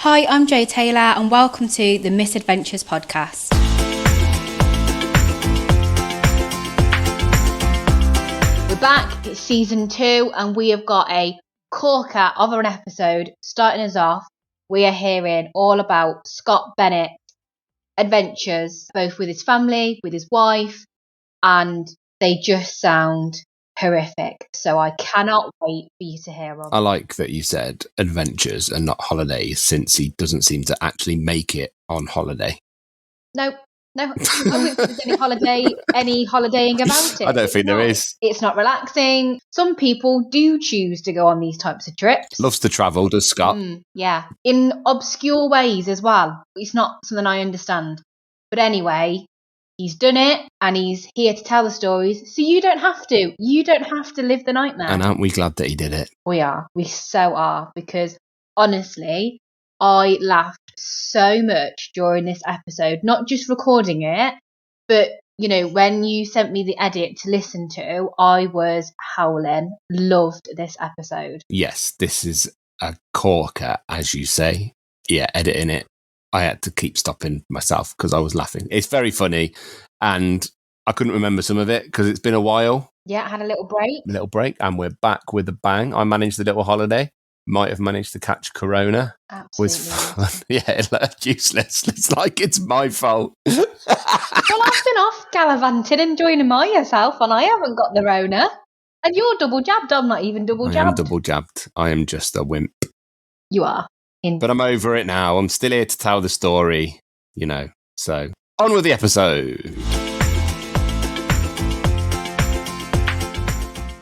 Hi, I'm Jo Taylor and welcome to the Misadventures podcast. We're back, it's season 2 and we have got a corker of an episode starting us off. We are hearing all about Scott Bennett's adventures, both with his family, with his wife, and they just sound horrific. So I cannot wait for you to hear them. I like that you said adventures and not holidays, since he doesn't seem to actually make it on holiday. No, I don't think there's any holidaying about it. I don't think there is. It's not relaxing. Some people do choose to go on these types of trips. Loves to travel, does Scott? Yeah, in obscure ways as well. It's not something I understand. But anyway, he's done it and he's here to tell the stories. So you don't have to. You don't have to live the nightmare. And aren't we glad that he did it? We are. We so are. Because honestly, I laughed so much during this episode. Not just recording it, but, you know, when you sent me the edit to listen to, I was howling. Loved this episode. Yes, this is a corker, as you say. Yeah, editing it. I had to keep stopping myself because I was laughing. It's very funny, and I couldn't remember some of it because it's been a while. Yeah, I had a little break. And we're back with a bang. I managed the little holiday. Might have managed to catch Corona. Absolutely. Was fun. Yeah, useless. It's like it's my fault. Well, I've been off gallivanting, enjoying myself, and I haven't got the Rona. And you're double jabbed. I'm not even double jabbed. I am double jabbed. I am just a wimp. You are. But I'm over it now. I'm still here to tell the story, you know. So, on with the episode.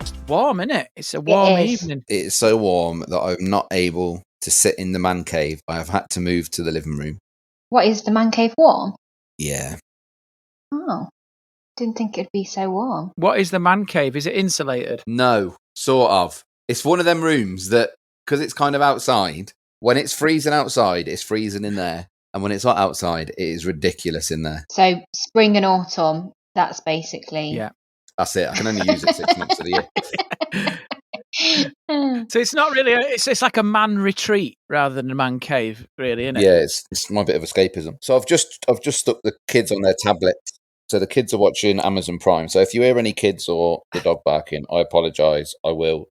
It's warm, isn't it? It's a warm evening. It's so warm that I'm not able to sit in the man cave. I have had to move to the living room. What, is the man cave warm? Yeah. Oh, didn't think it'd be so warm. What is the man cave? Is it insulated? No, sort of. It's one of them rooms that, because it's kind of outside, when it's freezing outside, it's freezing in there. And when it's hot outside, it is ridiculous in there. So spring and autumn, that's basically... Yeah. That's it. I can only use it 6 months of the year. So it's not really, it's like a man retreat rather than a man cave, really, isn't it? Yeah, it's my bit of escapism. So I've just stuck the kids on their tablets. So the kids are watching Amazon Prime. So if you hear any kids or the dog barking, I apologise. I will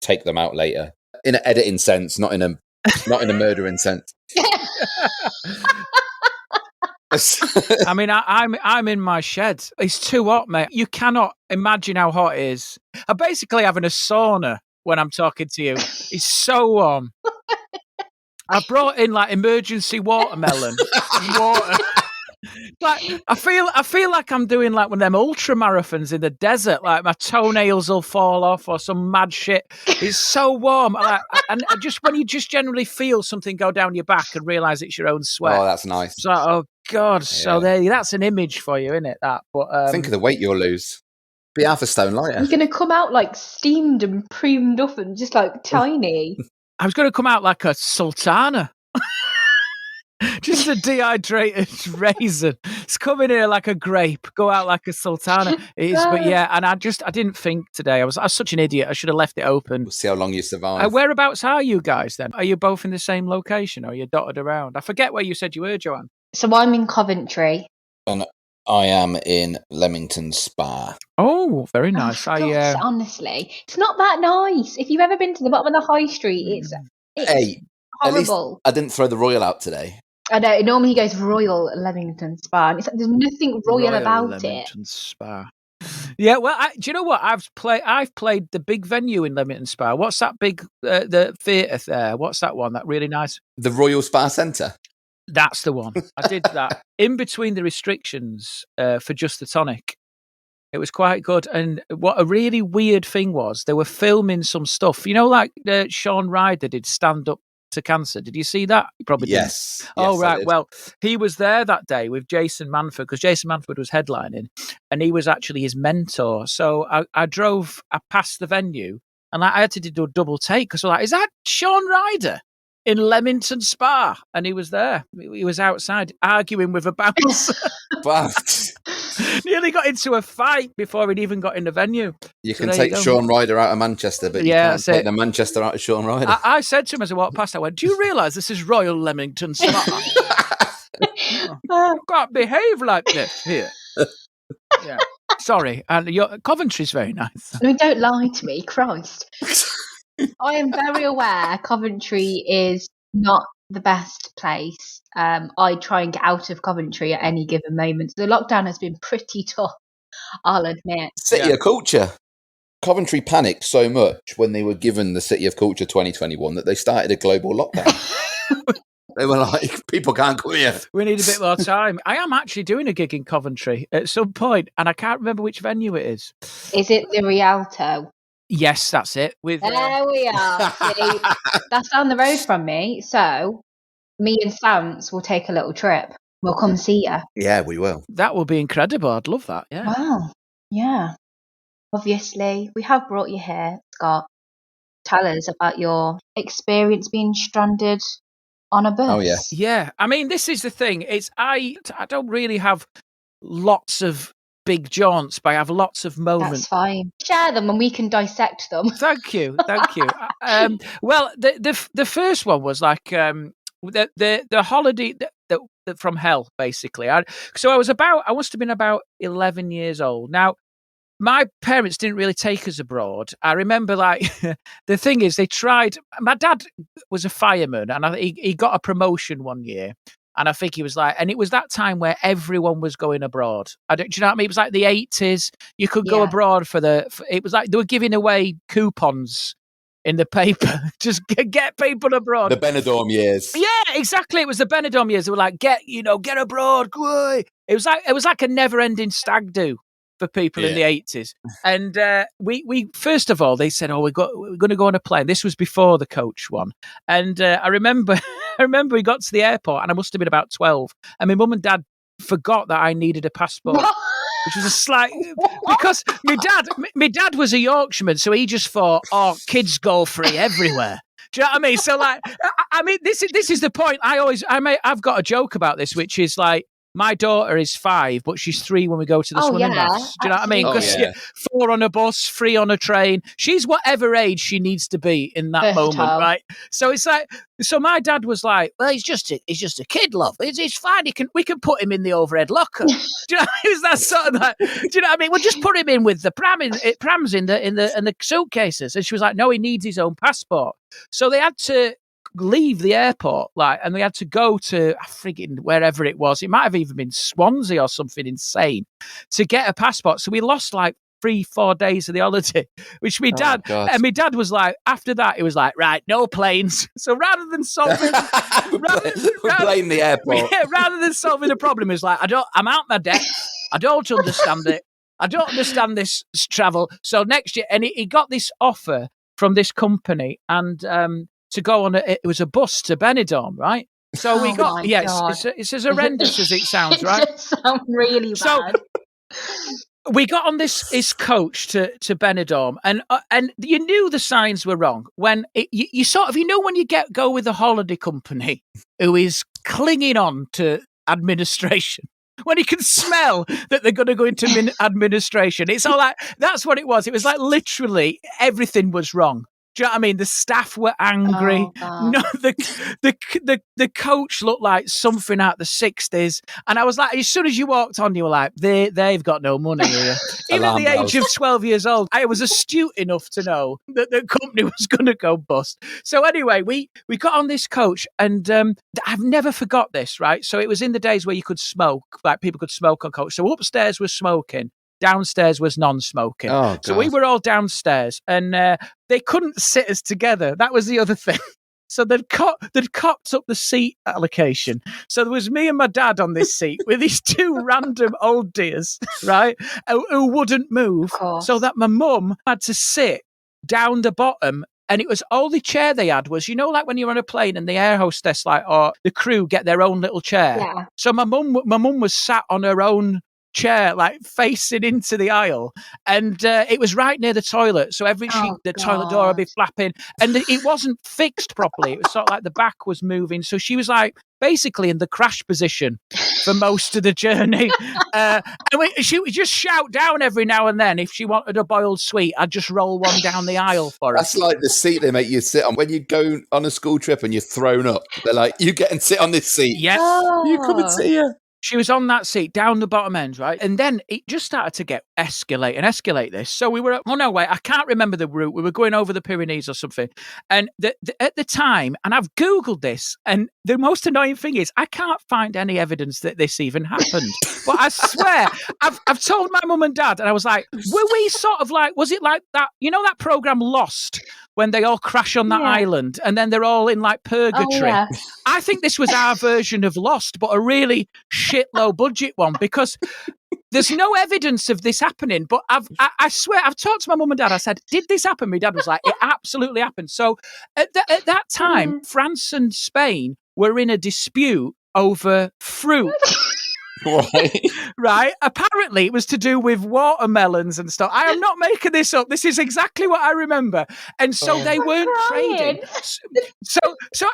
take them out later. In an editing sense, not in a murdering sense. I mean, I'm in my shed. It's too hot, mate. You cannot imagine how hot it is. I'm basically having a sauna when I'm talking to you. It's so warm. I brought in like emergency watermelon water. Like I feel like I'm doing like one of them ultra marathons in the desert. Like my toenails will fall off or some mad shit. It's so warm, and just when you just generally feel something go down your back and realise it's your own sweat. Oh, that's nice. So oh god, Yeah. so that's an image for you, isn't it? That, but think of the weight you'll lose. Be half a stone lighter. You're going to come out like steamed and pruned up and just like tiny. I was going to come out like a sultana. Just a dehydrated raisin. It's coming here like a grape, go out like a sultana. It is, but yeah, and I didn't think today. I was such an idiot. I should have left it open. We'll see how long you survive. Whereabouts are you guys then? Are you both in the same location or are you dotted around? I forget where you said you were, Joanne. So I'm in Coventry. And I am in Leamington Spa. Oh, very nice. Oh, gosh, honestly, it's not that nice. If you've ever been to the bottom of the high street, it's hey, horrible. At least I didn't throw the Royal out today. I know. Normally he goes Royal Leamington Spa, and it's like, there's nothing royal about Leamington Spa. Yeah, well, do you know what? I've played the big venue in Leamington Spa. What's that big the theatre there? What's that one? That really nice. The Royal Spa Centre. That's the one. I did that in between the restrictions for Just the Tonic. It was quite good. And what a really weird thing was, they were filming some stuff. You know, like Sean Ryder did Stand Up to Cancer. Did you see that? You probably didn't. Yes. Oh, right. Well, he was there that day with Jason Manford because Jason Manford was headlining and he was actually his mentor. So I passed the venue and I had to do a double take because I was like, is that Sean Ryder in Leamington Spa? And he was there. He was outside arguing with a bouncer. But Nearly got into a fight before he'd even got in the venue. You So can there take you go. Sean Ryder out of Manchester, but you Yeah, can't that's take it. the Manchester out of Sean Ryder. I said to him as I walked past, I went, do you realise this is Royal Leamington Spa? Can't behave like this here. Yeah. Sorry. And Coventry's very nice. I mean, don't lie to me, Christ. I am very aware Coventry is not the best place. I try and get out of Coventry at any given moment. The lockdown has been pretty tough, I'll admit. City of Culture. Coventry panicked so much when they were given the City of Culture 2021 that they started a global lockdown. They were like, people can't come here. We need a bit more time. I am actually doing a gig in Coventry at some point, and I can't remember which venue it is. Is it the Rialto? Yes, that's it. There we are. See, that's down the road from me. So me and Sans will take a little trip. We'll come see you. Yeah, we will. That will be incredible. I'd love that. Yeah. Wow. Yeah. Obviously, we have brought you here, Scott. Tell us about your experience being stranded on a bus. Oh, yeah. Yeah. I mean, this is the thing. I don't really have lots of big jaunts, but I have lots of moments. That's fine. Share them and we can dissect them. Thank you. Well, the first one was like the holiday from hell, basically. I must have been about 11 years old. Now, my parents didn't really take us abroad. I remember, like, the thing is, they tried. My dad was a fireman, and he got a promotion one year. And I think he was like, and it was that time where everyone was going abroad. Do you know what I mean? It was like the 80s. You could go abroad it was like they were giving away coupons in the paper. Just get people abroad. The Benidorm years. Yeah, exactly. It was the Benidorm years. They were like, get abroad. Go away. It was like a never-ending stag do for people in the 80s. And we first of all, they said, we're going to go on a plane. This was before the coach one. And I remember we got to the airport, and I must have been about 12. And my mum and dad forgot that I needed a passport, which was a slight, because my dad was a Yorkshireman. So he just thought, kids go free everywhere. Do you know what I mean? So, like, I mean, this is the point. I've got a joke about this, which is like, my daughter is 5, but she's 3 when we go to the swimming baths. Do you know what I mean? Because 4 on a bus, 3 on a train. She's whatever age she needs to be in that moment, right? So it's like, so my dad was like, well, he's just a kid, love. He's fine. We can put him in the overhead locker. Do you know? It was that sort of like, do you know what I mean? We'll just put him in with the prams in the suitcases. And she was like, no, he needs his own passport. So they had to leave the airport, like, and we had to go to frigging wherever it was. It might have even been Swansea or something insane to get a passport. So we lost like 3-4 days of the holiday, which my dad was like, after that, it was like, right, no planes. So rather than solving blame the airport. Yeah, rather than solving the problem, it's like, I'm out my depth. I don't understand it. I don't understand this travel. So next year, and he got this offer from this company, and to go on it was a bus to Benidorm, right? So we got it's as horrendous as it sounds, right? It sounds really bad. So we got on this coach to Benidorm, and you knew the signs were wrong when you sort of, you know, when you go with a holiday company who is clinging on to administration. When you can smell that they're going to go into administration, it's all like, that's what it was. It was like literally everything was wrong. Do you know what I mean? The staff were angry. No, the coach looked like something out the 60s. And I was like, as soon as you walked on, you were like, they've got no money here. Even at the age of 12 years old, I was astute enough to know that the company was going to go bust. So anyway, we got on this coach, and I've never forgot this, right? So it was in the days where you could smoke, like people could smoke on coach. So upstairs was smoking. Downstairs was non-smoking. So we were all downstairs, and they couldn't sit us together. That was the other thing. So they'd cocked up the seat allocation. So there was me and my dad on this seat with these 2 random old dears, right, who wouldn't move. So that my mum had to sit down the bottom. And it was only chair they had was, you know, like when you're on a plane and the air hostess, like, or the crew get their own little chair. Yeah. So my mum was sat on her own chair, like facing into the aisle, and it was right near the toilet. So the toilet door would be flapping, and it wasn't fixed properly. It was sort of like the back was moving. So she was like basically in the crash position for most of the journey. And she would just shout down every now and then if she wanted a boiled sweet. I'd just roll one down the aisle for her. That's like the seat they make you sit on when you go on a school trip and you're thrown up. They're like, you get and sit on this seat. Yes. You come and sit here. She was on that seat down the bottom end, right? And then it just started to get escalate this. So we were on our way. I can't remember the route. We were going over the Pyrenees or something. And at the time, and I've Googled this, and the most annoying thing is I can't find any evidence that this even happened. But I swear, I've told my mum and dad, and I was like, were we sort of like, was it like that, you know that program Lost? When they all crash on that island and then they're all in like purgatory. Oh, yeah. I think this was our version of Lost, but a really shit low budget one, because there's no evidence of this happening. But I swear, I've talked to my mum and dad. I said, did this happen? My dad was like, it absolutely happened. So at that time, France and Spain were in a dispute over fruit. Right. Apparently, it was to do with watermelons and stuff. I am not making this up. This is exactly what I remember. And so they weren't trading. So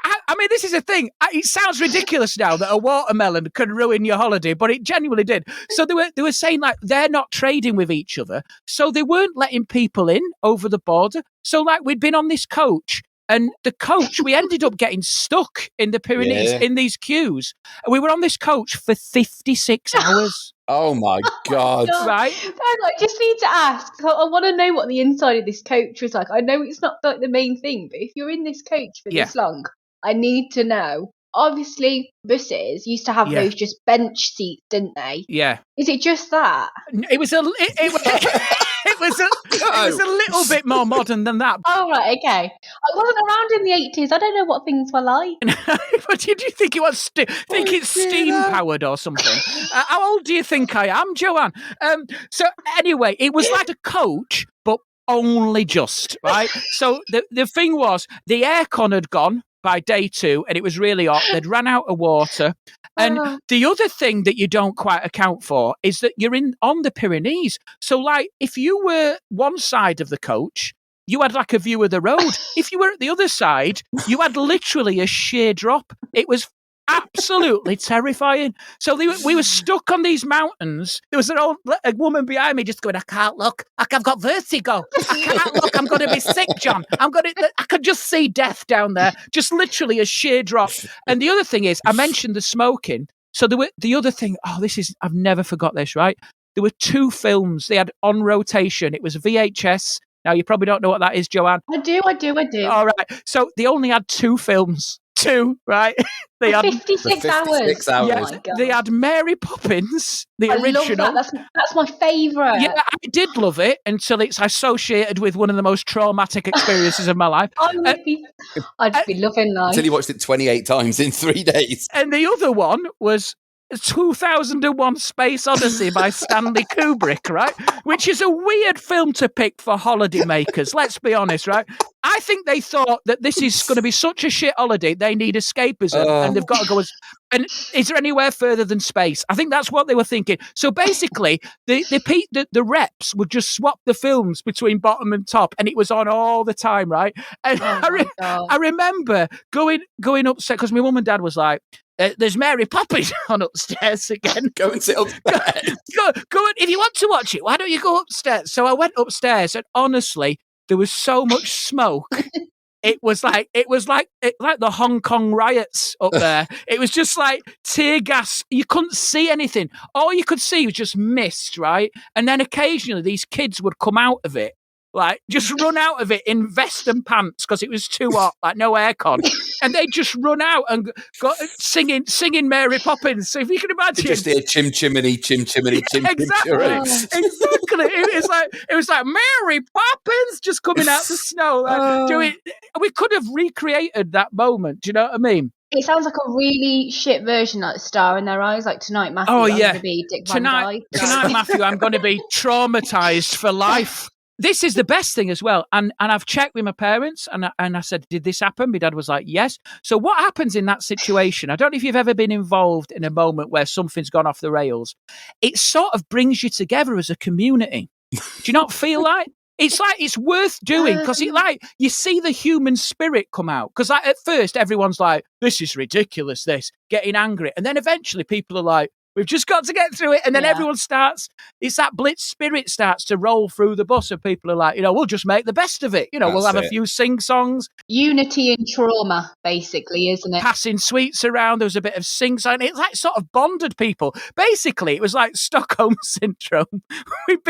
I mean, this is a thing. It sounds ridiculous now that a watermelon can ruin your holiday, but it genuinely did. So they were saying like they're not trading with each other, so they weren't letting people in over the border. So like we'd been on this coach. And the coach, we ended up getting stuck in the Pyrenees in these queues. We were on this coach for 56 hours. Oh my God. Right? I just need to ask. I want to know what the inside of this coach was like. I know it's not like the main thing, but if you're in this coach for this long, I need to know. Obviously, buses used to have those just bench seats, didn't they? Yeah. Is it just that? It was a little bit more modern than that. Oh, right, okay. I wasn't around in the 80s. I don't know what things were like. But did you think it was steam powered or something? How old do you think I am, Joanne? So anyway, it was like a coach, but only just, right? So the thing was, the aircon had gone by day 2, and it was really hot. They'd ran out of water. And the other thing that you don't quite account for is that you're on the Pyrenees. So, like, if you were one side of the coach, you had like a view of the road. If you were at the other side, you had literally a sheer drop. It was absolutely terrifying. So we were stuck on these mountains. There was a woman behind me just going, I can't look. I've got vertigo. I can't look. I'm going to be sick, John. I could just see death down there. Just literally a sheer drop. And the other thing is, I mentioned the smoking. So the other thing, I've never forgot this, right? There were 2 films they had on rotation. It was VHS. Now, you probably don't know what that is, Joanne. I do. All right. So they only had 2 films. 2, right? They had 56 hours. Oh my God. They had Mary Poppins, the original. Love that. That's my favourite. Yeah, I did love it until it's associated with one of the most traumatic experiences of my life. I'd be loving that. Until you watched it 28 times in 3 days. And the other one was 2001 Space Odyssey by Stanley Kubrick, right? Which is a weird film to pick for holiday makers, let's be honest, right? I think they thought that this is going to be such a shit holiday, they need escapism, and they've got to go and is there anywhere further than space? I think that's what they were thinking. So basically, the reps would just swap the films between bottom and top, and it was on all the time, right? And I remember going upstairs, because my mum and dad was like, there's Mary Poppins on upstairs again. Go and sit upstairs. Go if you want to watch it, why don't you go upstairs? So I went upstairs, and honestly, there was so much smoke. It was like the Hong Kong riots up there. It was just like tear gas. You couldn't see anything. All you could see was just mist, right? And then occasionally these kids would come out of it, like just run out of it in vest and pants because it was too hot, like no aircon, and they just run out and go singing Mary Poppins. So if you can imagine, just hear chim chimney, chim chimney, chim exactly. It was like Mary Poppins just coming out the snow. Like, we could have recreated that moment. Do you know what I mean? It sounds like a really shit version, like Star in Their Eyes, like Tonight, Matthew. Oh yeah, going to be Dick Van Dyke. Tonight, Matthew, I'm going to be traumatized for life. this is the best thing as well. And I've checked with my parents and I said, did this happen? My dad was like, yes. So what happens in that situation? I don't know if you've ever been involved in a moment where something's gone off the rails. It sort of brings you together as a community. Do you not feel like? It's like it's worth doing because you see the human spirit come out. Because at first everyone's like, this is ridiculous, getting angry. And then eventually people are like, we've just got to get through it. And then everyone starts, it's that blitz spirit starts to roll through the bus. And people are like, we'll just make the best of it. We'll have a few sing-songs. Unity in trauma, basically, isn't it? Passing sweets around. There was a bit of sing-song. It like sort of bonded people. Basically, it was like Stockholm Syndrome. We've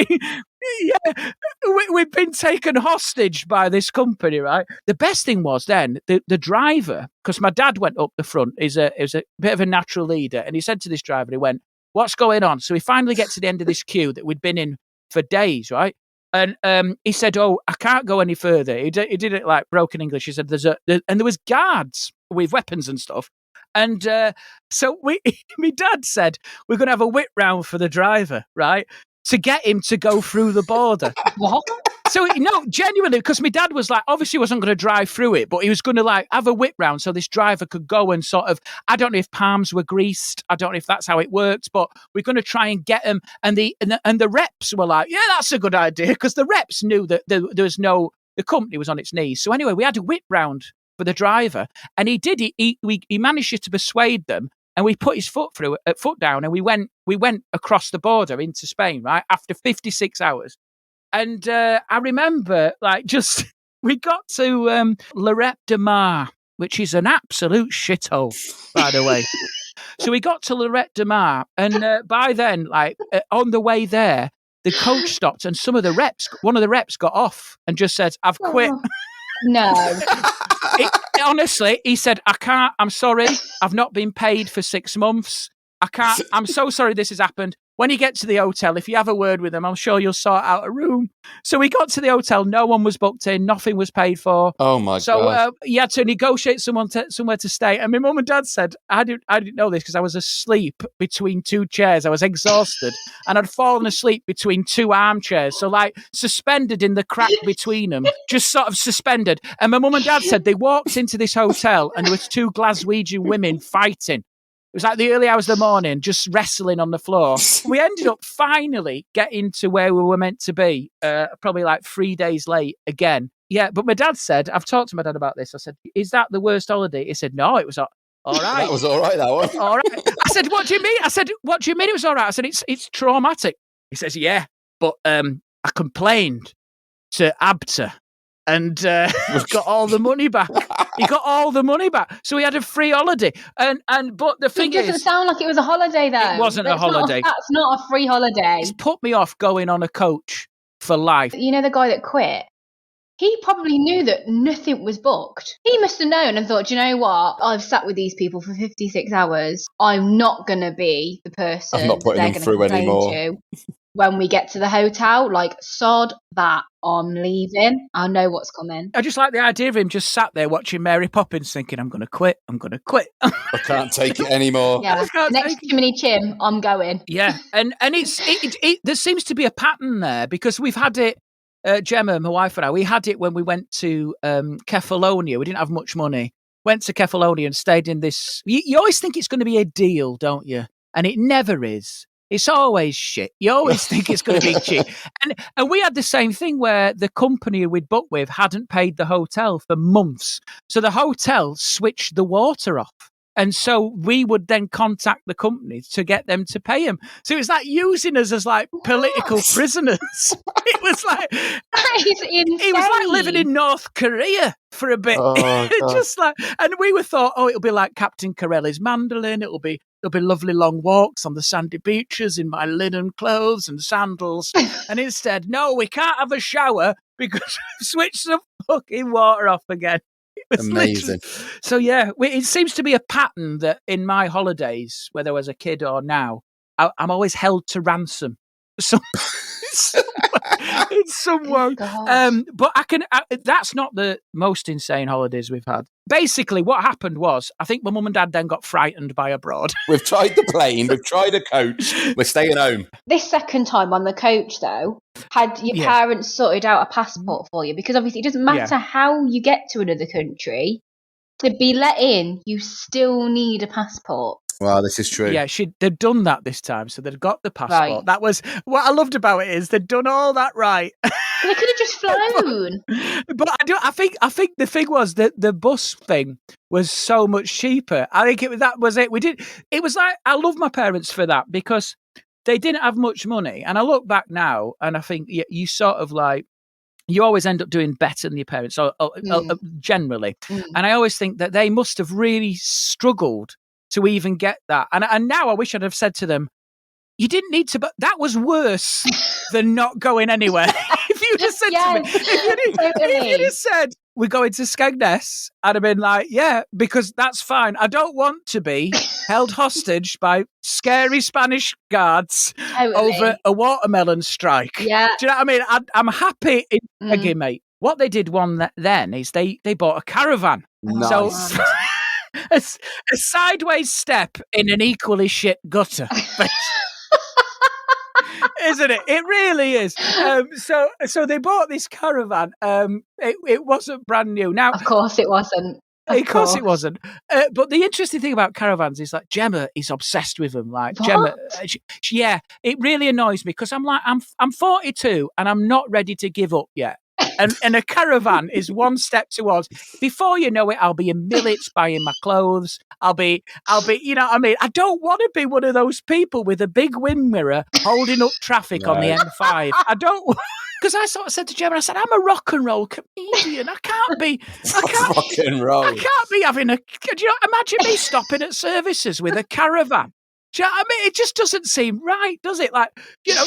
been taken hostage by this company, right? The best thing was then the driver, because my dad went up the front, is a bit of a natural leader, and he said to this driver, he went, "What's going on?" So we finally get to the end of this queue that we'd been in for days, right? And he said, "Oh, I can't go any further." He did it like broken English. He said, and there was guards with weapons and stuff. And so my dad said, we're going to have a whip round for the driver, right? To get him to go through the border. What? So, genuinely, because my dad was like, obviously wasn't going to drive through it, but he was going to like have a whip round so this driver could go and sort of, I don't know if palms were greased. I don't know if that's how it worked, but we're going to try and get him. And the reps were like, yeah, that's a good idea. Because the reps knew that there was the company was on its knees. So anyway, we had a whip round for the driver and he did it. He managed to persuade them. And we put his foot down, and we went across the border into Spain, right? After 56 hours. And I remember, we got to Lloret de Mar, which is an absolute shithole, by the way. So we got to Lloret de Mar, and by then, on the way there, the coach stopped, and one of the reps got off and just said, "I've quit." Oh, no. Honestly, he said, "I can't, I'm sorry. I've not been paid for 6 months. I can't, I'm so sorry this has happened. When you get to the hotel, if you have a word with them, I'm sure you'll sort out a room." So we got to the hotel. No one was booked in. Nothing was paid for. Oh, my God. So he had to negotiate somewhere to stay. And my mum and dad said, I didn't know this because I was asleep between two chairs. I was exhausted. And I'd fallen asleep between two armchairs. So suspended in the crack between them, just sort of suspended. And my mum and dad said they walked into this hotel and there was two Glaswegian women fighting. It was like the early hours of the morning, just wrestling on the floor. We ended up finally getting to where we were meant to be, probably 3 days late again. Yeah, but my dad said, I've talked to my dad about this. I said, "Is that the worst holiday?" He said, "No, it was all right." That was all right, that one. All right. I said, "What do you mean?" I said, "What do you mean it was all right?" I said, It's traumatic. He says, "Yeah, but I complained to ABTA. And got all the money back. He got all the money back, so he had a free holiday. But the thing is, it doesn't sound like it was a holiday, though. It wasn't a holiday. That's not a free holiday. It's put me off going on a coach for life. You know the guy that quit? He probably knew that nothing was booked. He must have known and thought, "Do you know what? I've sat with these people for 56 hours. I'm not going to be the person I'm not putting them through anymore. To when we get to the hotel. Sod that, I'm leaving. I know what's coming." I just like the idea of him just sat there watching Mary Poppins thinking, I'm going to quit. I can't take it anymore. Yeah, next Chimney Chim, I'm going. Yeah, and there seems to be a pattern there because we've had it, Gemma, my wife and I, we had it when we went to Kefalonia. We didn't have much money. Went to Kefalonia and stayed in this. You always think it's going to be a deal, don't you? And it never is. It's always shit. You always think it's going to be cheap. And we had the same thing where the company we'd booked with hadn't paid the hotel for months. So the hotel switched the water off. And so we would then contact the company to get them to pay him. So it was like using us as political prisoners. It was like that is insane. He was like living in North Korea for a bit. Oh, just and we were thought, it'll be like Captain Corelli's mandolin. There'll be lovely long walks on the sandy beaches in my linen clothes and sandals. And instead, no, we can't have a shower because we've switched the fucking water off again. Amazing. So yeah, it seems to be a pattern that in my holidays, whether I was a kid or now, I'm always held to ransom. So in some way. God. But that's not the most insane holidays we've had. Basically, what happened was, I think my mum and dad then got frightened by abroad. We've tried the plane, we've tried a coach, we're staying home. This second time on the coach, though, had your parents sorted out a passport for you? Because obviously it doesn't matter how you get to another country. To be let in, you still need a passport. Well, this is true. Yeah, they'd done that this time, so they'd got the passport. Right. That was what I loved about it, is they'd done all that right. They could have just flown. But I think the thing was that the bus thing was so much cheaper. I think that was it. It was like, I love my parents for that, because they didn't have much money. And I look back now and I think you sort of like, you always end up doing better than your parents, generally. And I always think that they must have really struggled to even get that. And now I wish I'd have said to them, you didn't need to, but that was worse than not going anywhere. If you'd have said to me, if you'd have said, we're going to Skegness, I'd have been like, yeah, because that's fine. I don't want to be held hostage by scary Spanish guards over a watermelon strike. Yeah. Do you know what I mean? I'm happy in Peggy, mate. What they did then is they bought a caravan. Nice. So a sideways step in an equally shit gutter. Isn't it? It really is. So they bought this caravan. It wasn't brand new. Now, of course it wasn't. Of course it wasn't. But the interesting thing about caravans is like Gemma is obsessed with them. Like what? Gemma, it really annoys me, because I'm like, I'm 42 and I'm not ready to give up yet. And a caravan is one step towards. Before you know it, I'll be in Millets buying my clothes. I'll be, you know what I mean? I don't want to be one of those people with a big wind mirror holding up traffic on the M5. I don't, because I sort of said to Gemma, I said, I'm a rock and roll comedian. I can't rock and roll. I can't be having imagine me stopping at services with a caravan. Do you know what I mean? It just doesn't seem right, does it? Like,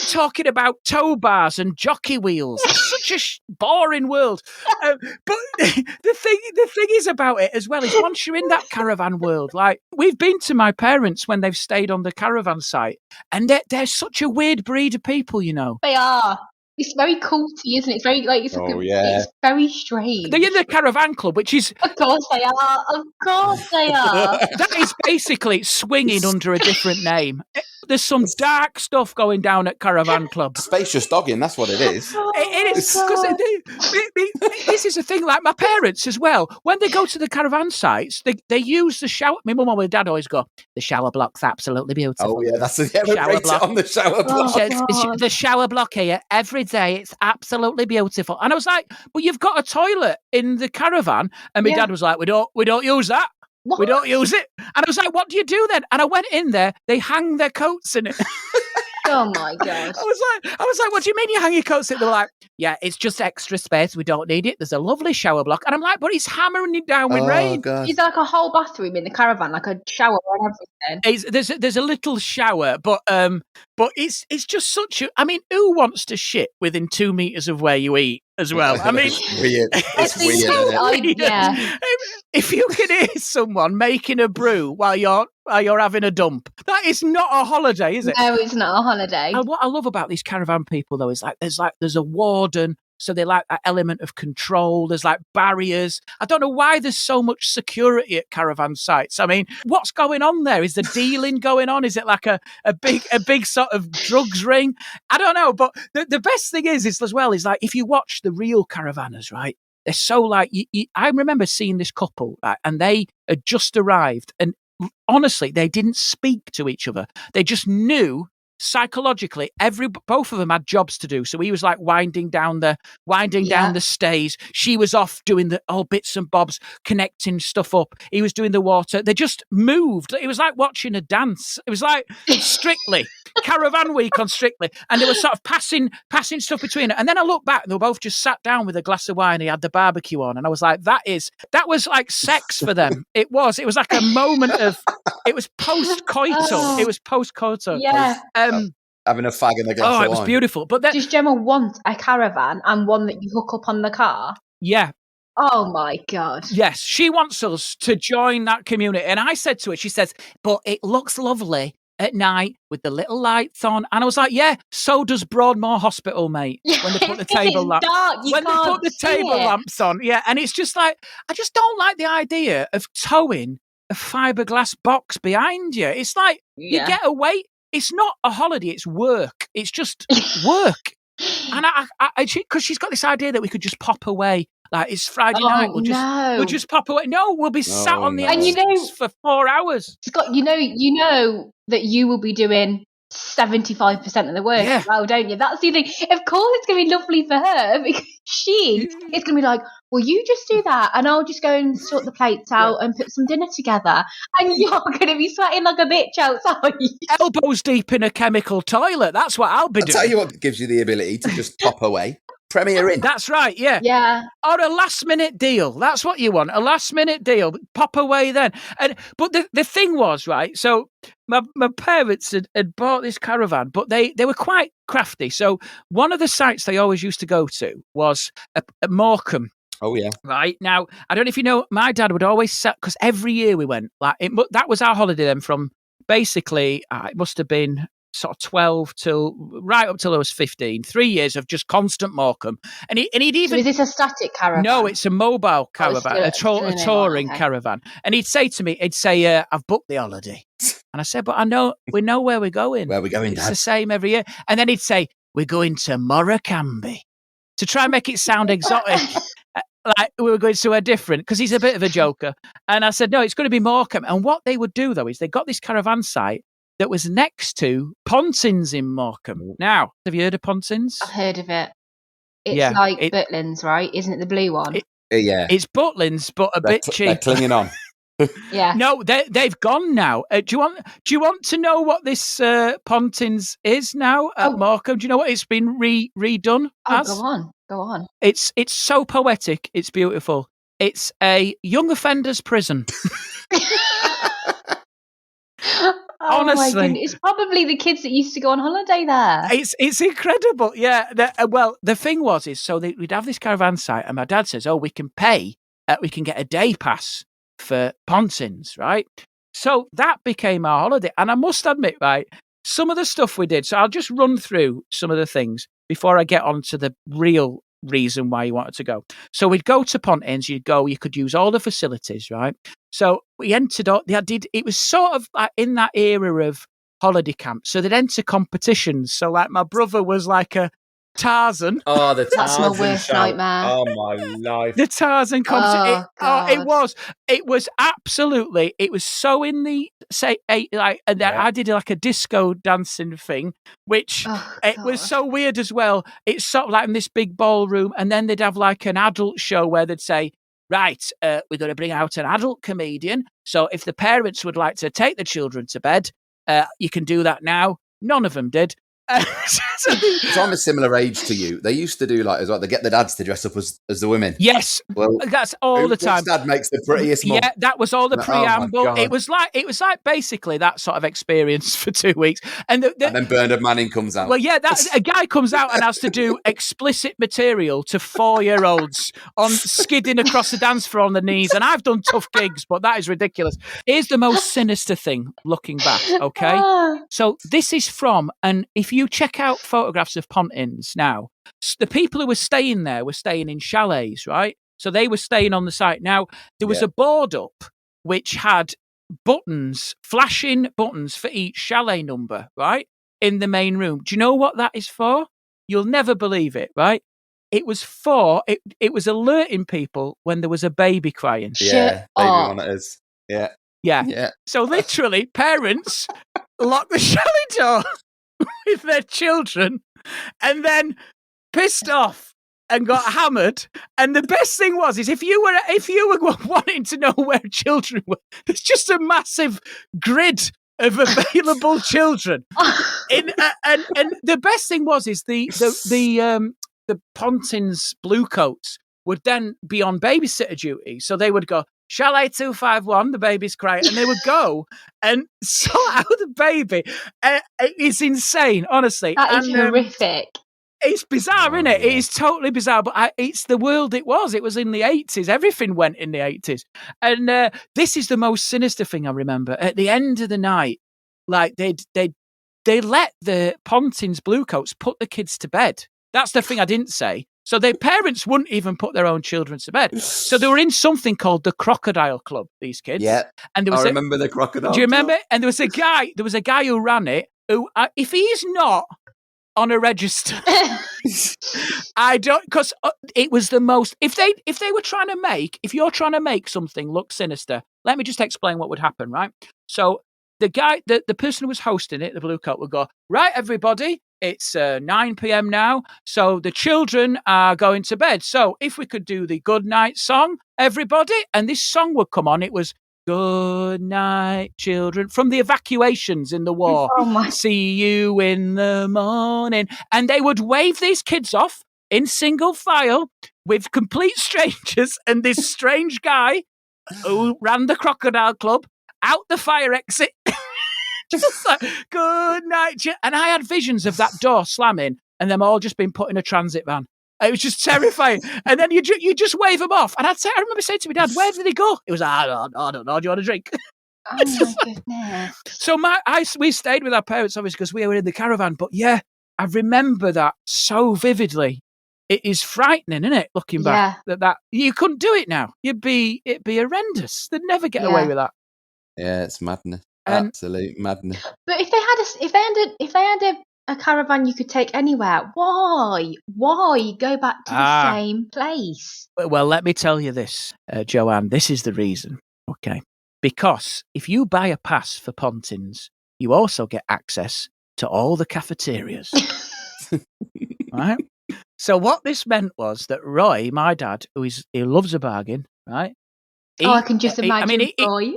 talking about tow bars and jockey wheels. It's such a boring world. But the thing is about it as well is, once you're in that caravan world, like, we've been to my parents when they've stayed on the caravan site, and they're such a weird breed of people, They are. It's very culty, isn't it? It's very it's very strange. They're in the Caravan Club, which is... Of course they are. Of course they are. That is basically swinging under a different name. There's some dark stuff going down at Caravan Club. Spacious dogging, that's what it is. It is. This is a thing, like my parents as well. When they go to the caravan sites, they use the shower. My mum and my dad always go, the shower block's absolutely beautiful. Oh, yeah, that's the shower block. On the shower block. The shower block here, every day, it's absolutely beautiful. And I was like, but you've got a toilet in the caravan. And my dad was like, we don't use that. What? We don't use it. And I was like, what do you do then? And I went in there, they hang their coats in it. Oh my God. I was like, what do you mean you hang your coats in it? They were like, yeah, it's just extra space. We don't need it. There's a lovely shower block. And I'm like, but it's hammering it down with rain. God. Is there like a whole bathroom in the caravan, like a shower and everything? There's a little shower, but it's just such a, I mean, who wants to shit within 2 meters of where you eat as well? I mean, it's weird. It's weird. Yeah. If you can hear someone making a brew while you're having a dump, that is not a holiday, is it? No, it's not a holiday. And what I love about these caravan people, though, is there's a warden, so they like that element of control. There's like barriers. I don't know why there's so much security at caravan sites. I mean, what's going on there? Is the dealing going on? Is it like a big sort of drugs ring? I don't know. But the best thing is as well is like, if you watch the real caravanners, right? They're so like, I remember seeing this couple, right, and they had just arrived, and honestly, they didn't speak to each other. They just knew psychologically both of them had jobs to do. So he was like winding down the stays. She was off doing the all bits and bobs, connecting stuff up. He was doing the water. They just moved. It was like watching a dance. It was like Strictly Caravan Week on Strictly, and they were sort of passing stuff between it. And then I looked back, and they were both just sat down with a glass of wine. He had the barbecue on, and I was like, that was like sex for them. It was like a moment of. It was post-coital. It was post-coital. Yeah. Having a fag in a glass of wine. It was beautiful. But then, does Gemma want a caravan and one that you hook up on the car? Yeah. Oh my God. Yes, she wants us to join that community. And I said to her, she says, but it looks lovely at night with the little lights on. And I was like, yeah, so does Broadmoor Hospital, mate. When they put the table lamps, when they put the table lamps on. Yeah. And it's just like, I just don't like the idea of towing a fiberglass box behind you. It's like, you get away. It's not a holiday, it's work. It's just work. And because she's got this idea that we could just pop away. Like, it's Friday night. We'll just pop away. No, we'll be sat on the and for 4 hours. Scott, you know that you will be doing 75% of the work as well, don't you? That's the thing. Of course, it's going to be lovely for her because it's going to be like, well, you just do that, and I'll just go and sort the plates out and put some dinner together, and you're going to be sweating like a bitch outside. Elbows deep in a chemical toilet. That's what I'll be doing. I'll tell you what gives you the ability to just pop away. Premier Inn. That's right, yeah. Yeah. Or a last-minute deal. That's what you want, a last-minute deal. Pop away then. But the thing was, right, so my parents had bought this caravan, but they were quite crafty. So one of the sites they always used to go to was at Morecambe. Oh, yeah. Right. Now, I don't know if you know, my dad would always set, because every year we went, like that was our holiday then from basically, it must have been sort of 12 right up till I was 15, 3 years of just constant Morecambe. And he'd even... So is this a static caravan? No, it's a mobile caravan, a touring caravan. And he'd say to me, I've booked the holiday. And I said, but we know where we're going. Where are we going, It's Dad? the same every year. And then he'd say, we're going to Morecambe, to try and make it sound exotic. Like we were going somewhere different, because he's a bit of a joker. And I said, no, it's going to be Morecambe. And what they would do, though, is they got this caravan site that was next to Pontins in Morecambe. Now, have you heard of Pontins? I've heard of it. It's like Butlins, right? Isn't it the blue one? Yeah. It's Butlins, but a bit cheap. They're clinging on. Yeah. No, they've gone now. Do you want to know what this Pontins is now at Morecambe? Do you know what it's been redone as? Go on. It's so poetic. It's beautiful. It's a young offenders prison. Honestly, my goodness. It's probably the kids that used to go on holiday there. It's incredible. Yeah. The thing was, so we'd have this caravan site, and my dad says, we can pay, we can get a day pass for Pontins, right? So that became our holiday. And I must admit, right, some of the stuff we did, so I'll just run through some of the things before I get on to the real reason why you wanted to go. So we'd go to Pontins, you could use all the facilities, right? So we entered up, it was sort of like in that era of holiday camp. So they'd enter competitions. So like my brother was like a Tarzan. Oh, the Tarzan. That's my worst nightmare. Oh, my life. The Tarzan competition. Oh, it was absolutely, it was so in the, and then I did like a disco dancing thing, which it was so weird as well. It's sort of like in this big ballroom, and then they'd have like an adult show where they'd say, right, we're going to bring out an adult comedian. So if the parents would like to take the children to bed, you can do that now. None of them did. So I'm a similar age to you. They used to do they get the dads to dress up as the women. Yes, well, that's all the time. Which dad makes the prettiest mum? Yeah, that was all the preamble. It was like basically that sort of experience for 2 weeks, and then Bernard Manning comes out. Well, yeah, a guy comes out and has to do explicit material to 4-year-olds on skidding across the dance floor on the knees. And I've done tough gigs, but that is ridiculous. Here's the most sinister thing looking back. Okay, so this is from, and if you check out photographs of Pontins now, the people who were staying there were staying in chalets, right? So they were staying on the site. Now, there was a board up which had flashing buttons for each chalet number, right? In the main room. Do you know what that is for? You'll never believe it, right? It was it was alerting people when there was a baby crying. Yeah, baby monitors. Yeah. Yeah. So literally, parents locked the chalet door with their children, and then pissed off and got hammered. And the best thing is if you were wanting to know where children were, there's just a massive grid of available children. And the best thing is the Pontins bluecoats would then be on babysitter duty, so they would go, Chalet 251, the baby's crying, and they would go and sort out the baby. It's insane, honestly. That is horrific. It's bizarre, isn't it? It is totally bizarre, but it's the world it was. It was in the 80s. Everything went in the 80s. And this is the most sinister thing I remember. At the end of the night, like they let the Pontins Bluecoats put the kids to bed. That's the thing I didn't say. So their parents wouldn't even put their own children to bed. So they were in something called the Crocodile Club, these kids. Yeah. And there was remember the Crocodile Do you remember? Club. And there was a guy who ran it who, if he's not on a register, I don't, because it was the most, if you're trying to make something look sinister, let me just explain what would happen, right? So the guy, the person who was hosting it, the blue coat, would go, right, everybody, it's 9 p.m. now, so the children are going to bed. So if we could do the good night song, everybody, and this song would come on. It was Good Night, Children, from the evacuations in the war. Oh my. See you in the morning. And they would wave these kids off in single file with complete strangers and this strange guy who ran the Crocodile Club out the fire exit. Just like, good night. And I had visions of that door slamming and them all just being put in a transit van. It was just terrifying. And then you just wave them off. And I remember saying to my dad, where did he go? He was like, I don't know. Do you want a drink? Oh my goodness. So we stayed with our parents, obviously, because we were in the caravan. But yeah, I remember that so vividly. It is frightening, isn't it? Looking back, that you couldn't do it now. It'd be horrendous. They'd never get away with that. Yeah, it's madness. And- Absolute madness. But if they had a caravan you could take anywhere, why go back to the same place? Well, let me tell you this, Joanne. This is the reason. Okay, because if you buy a pass for Pontins, you also get access to all the cafeterias. Right. So what this meant was that Roy, my dad, he loves a bargain, right? I can just imagine Roy.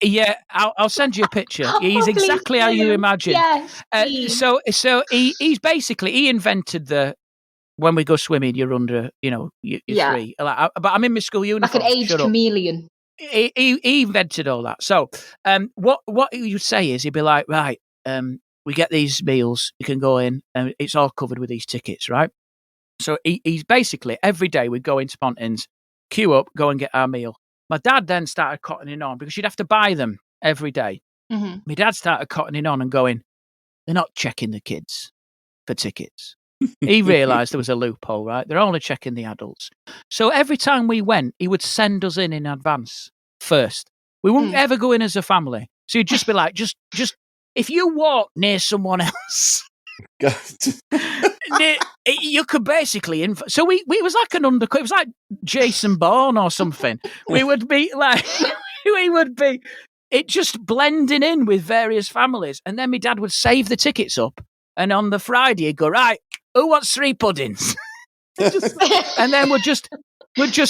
Yeah, I'll send you a picture. He's exactly how you imagine. Yes. So he's basically, he invented when we go swimming, you're under, you're three. But I'm in my school uniform. Like an age chameleon. He invented all that. So what he would say is, he'd be like, right, we get these meals, you can go in, and it's all covered with these tickets, right? So he's basically, every day we'd go into Pontins, queue up, go and get our meal. My dad then started cottoning on, because you'd have to buy them every day. Mm-hmm. My dad started cottoning on and going, they're not checking the kids for tickets. He realised there was a loophole, right? They're only checking the adults. So every time we went, he would send us in advance first. We wouldn't ever go in as a family. So he'd just be like, just if you walk near someone else, you could basically so we was like an undercut. It was like Jason Bourne or something. We would be it just blending in with various families, and then my dad would save the tickets up, and on the Friday he'd go, right, who wants 3 puddings? And then we'd just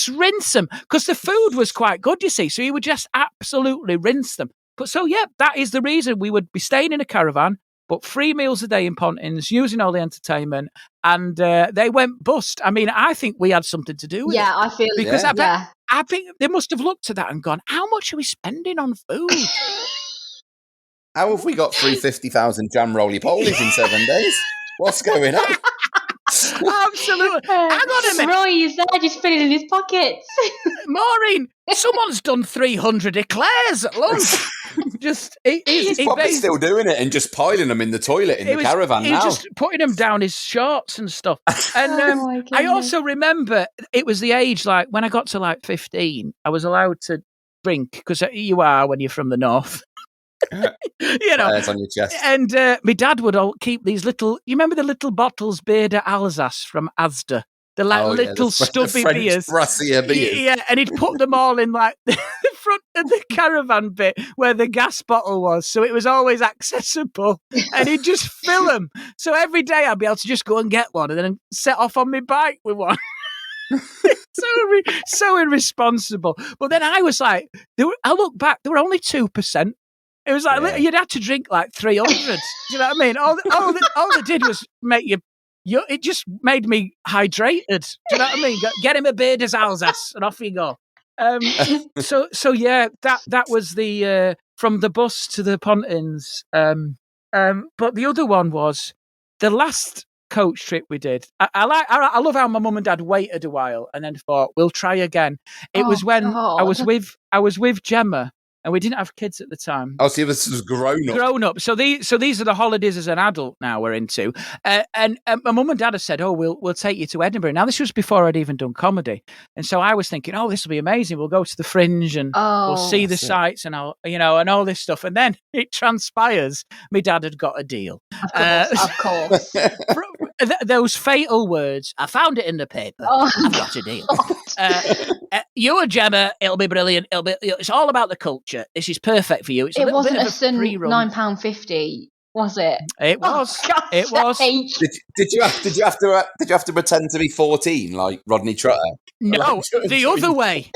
rinse them, because the food was quite good, you see, so he would just absolutely rinse them. But so yeah, that is the reason we would be staying in a caravan, but 3 meals a day in Pontins, using all the entertainment, and they went bust. I mean, I think we had something to do with it. Yeah, I feel because I think they must have looked at that and gone, how much are we spending on food? How have we got through 50,000 jam roly-polies in 7 days? What's going on? Absolutely. Hang on a minute. Roy is there just filling in his pockets. Maureen, someone's done 300 eclairs at lunch. He's probably still doing it and just piling them in the toilet in the caravan now. He was just putting them down his shorts and stuff. And I also remember it was the age, like when I got to like 15, I was allowed to drink, because you are when you're from the north. It's on your chest. And my dad would keep these little, you remember the little bottles Beer Alsace from Asda? The little stubby beers. Brassier beers. Yeah, and he'd put them all in like the front of the caravan bit where the gas bottle was, so it was always accessible, and he'd just fill them. So every day I'd be able to just go and get one and then set off on my bike with one. So irresponsible. But then I was like, I look back, there were only 2%. It was like, you'd have to drink like 300. Do you know what I mean? All they did was make you, it just made me hydrated. Do you know what I mean? Get him a beer des Alsace and off you go. So yeah, that was the from the bus to the Pontins. But the other one was the last coach trip we did. I love how my mum and dad waited a while and then thought we'll try again. It was when God. I was with Gemma, and we didn't have kids at the time. Oh, see, this was grown up. Grown up. So these are the holidays as an adult now we're into. And my mum and dad have said, we'll take you to Edinburgh. Now, this was before I'd even done comedy. And so I was thinking, this will be amazing. We'll go to the Fringe and we'll see the sights and and all this stuff. And then it transpires my dad had got a deal. Of course. Those fatal words, I found it in the paper. I've got a deal. You and Gemma, it'll be brilliant. It's all about the culture. This is perfect for you. It wasn't less than £9.50, was it? It was. It was. Did you have to pretend to be 14 like Rodney Trotter? No, the other way.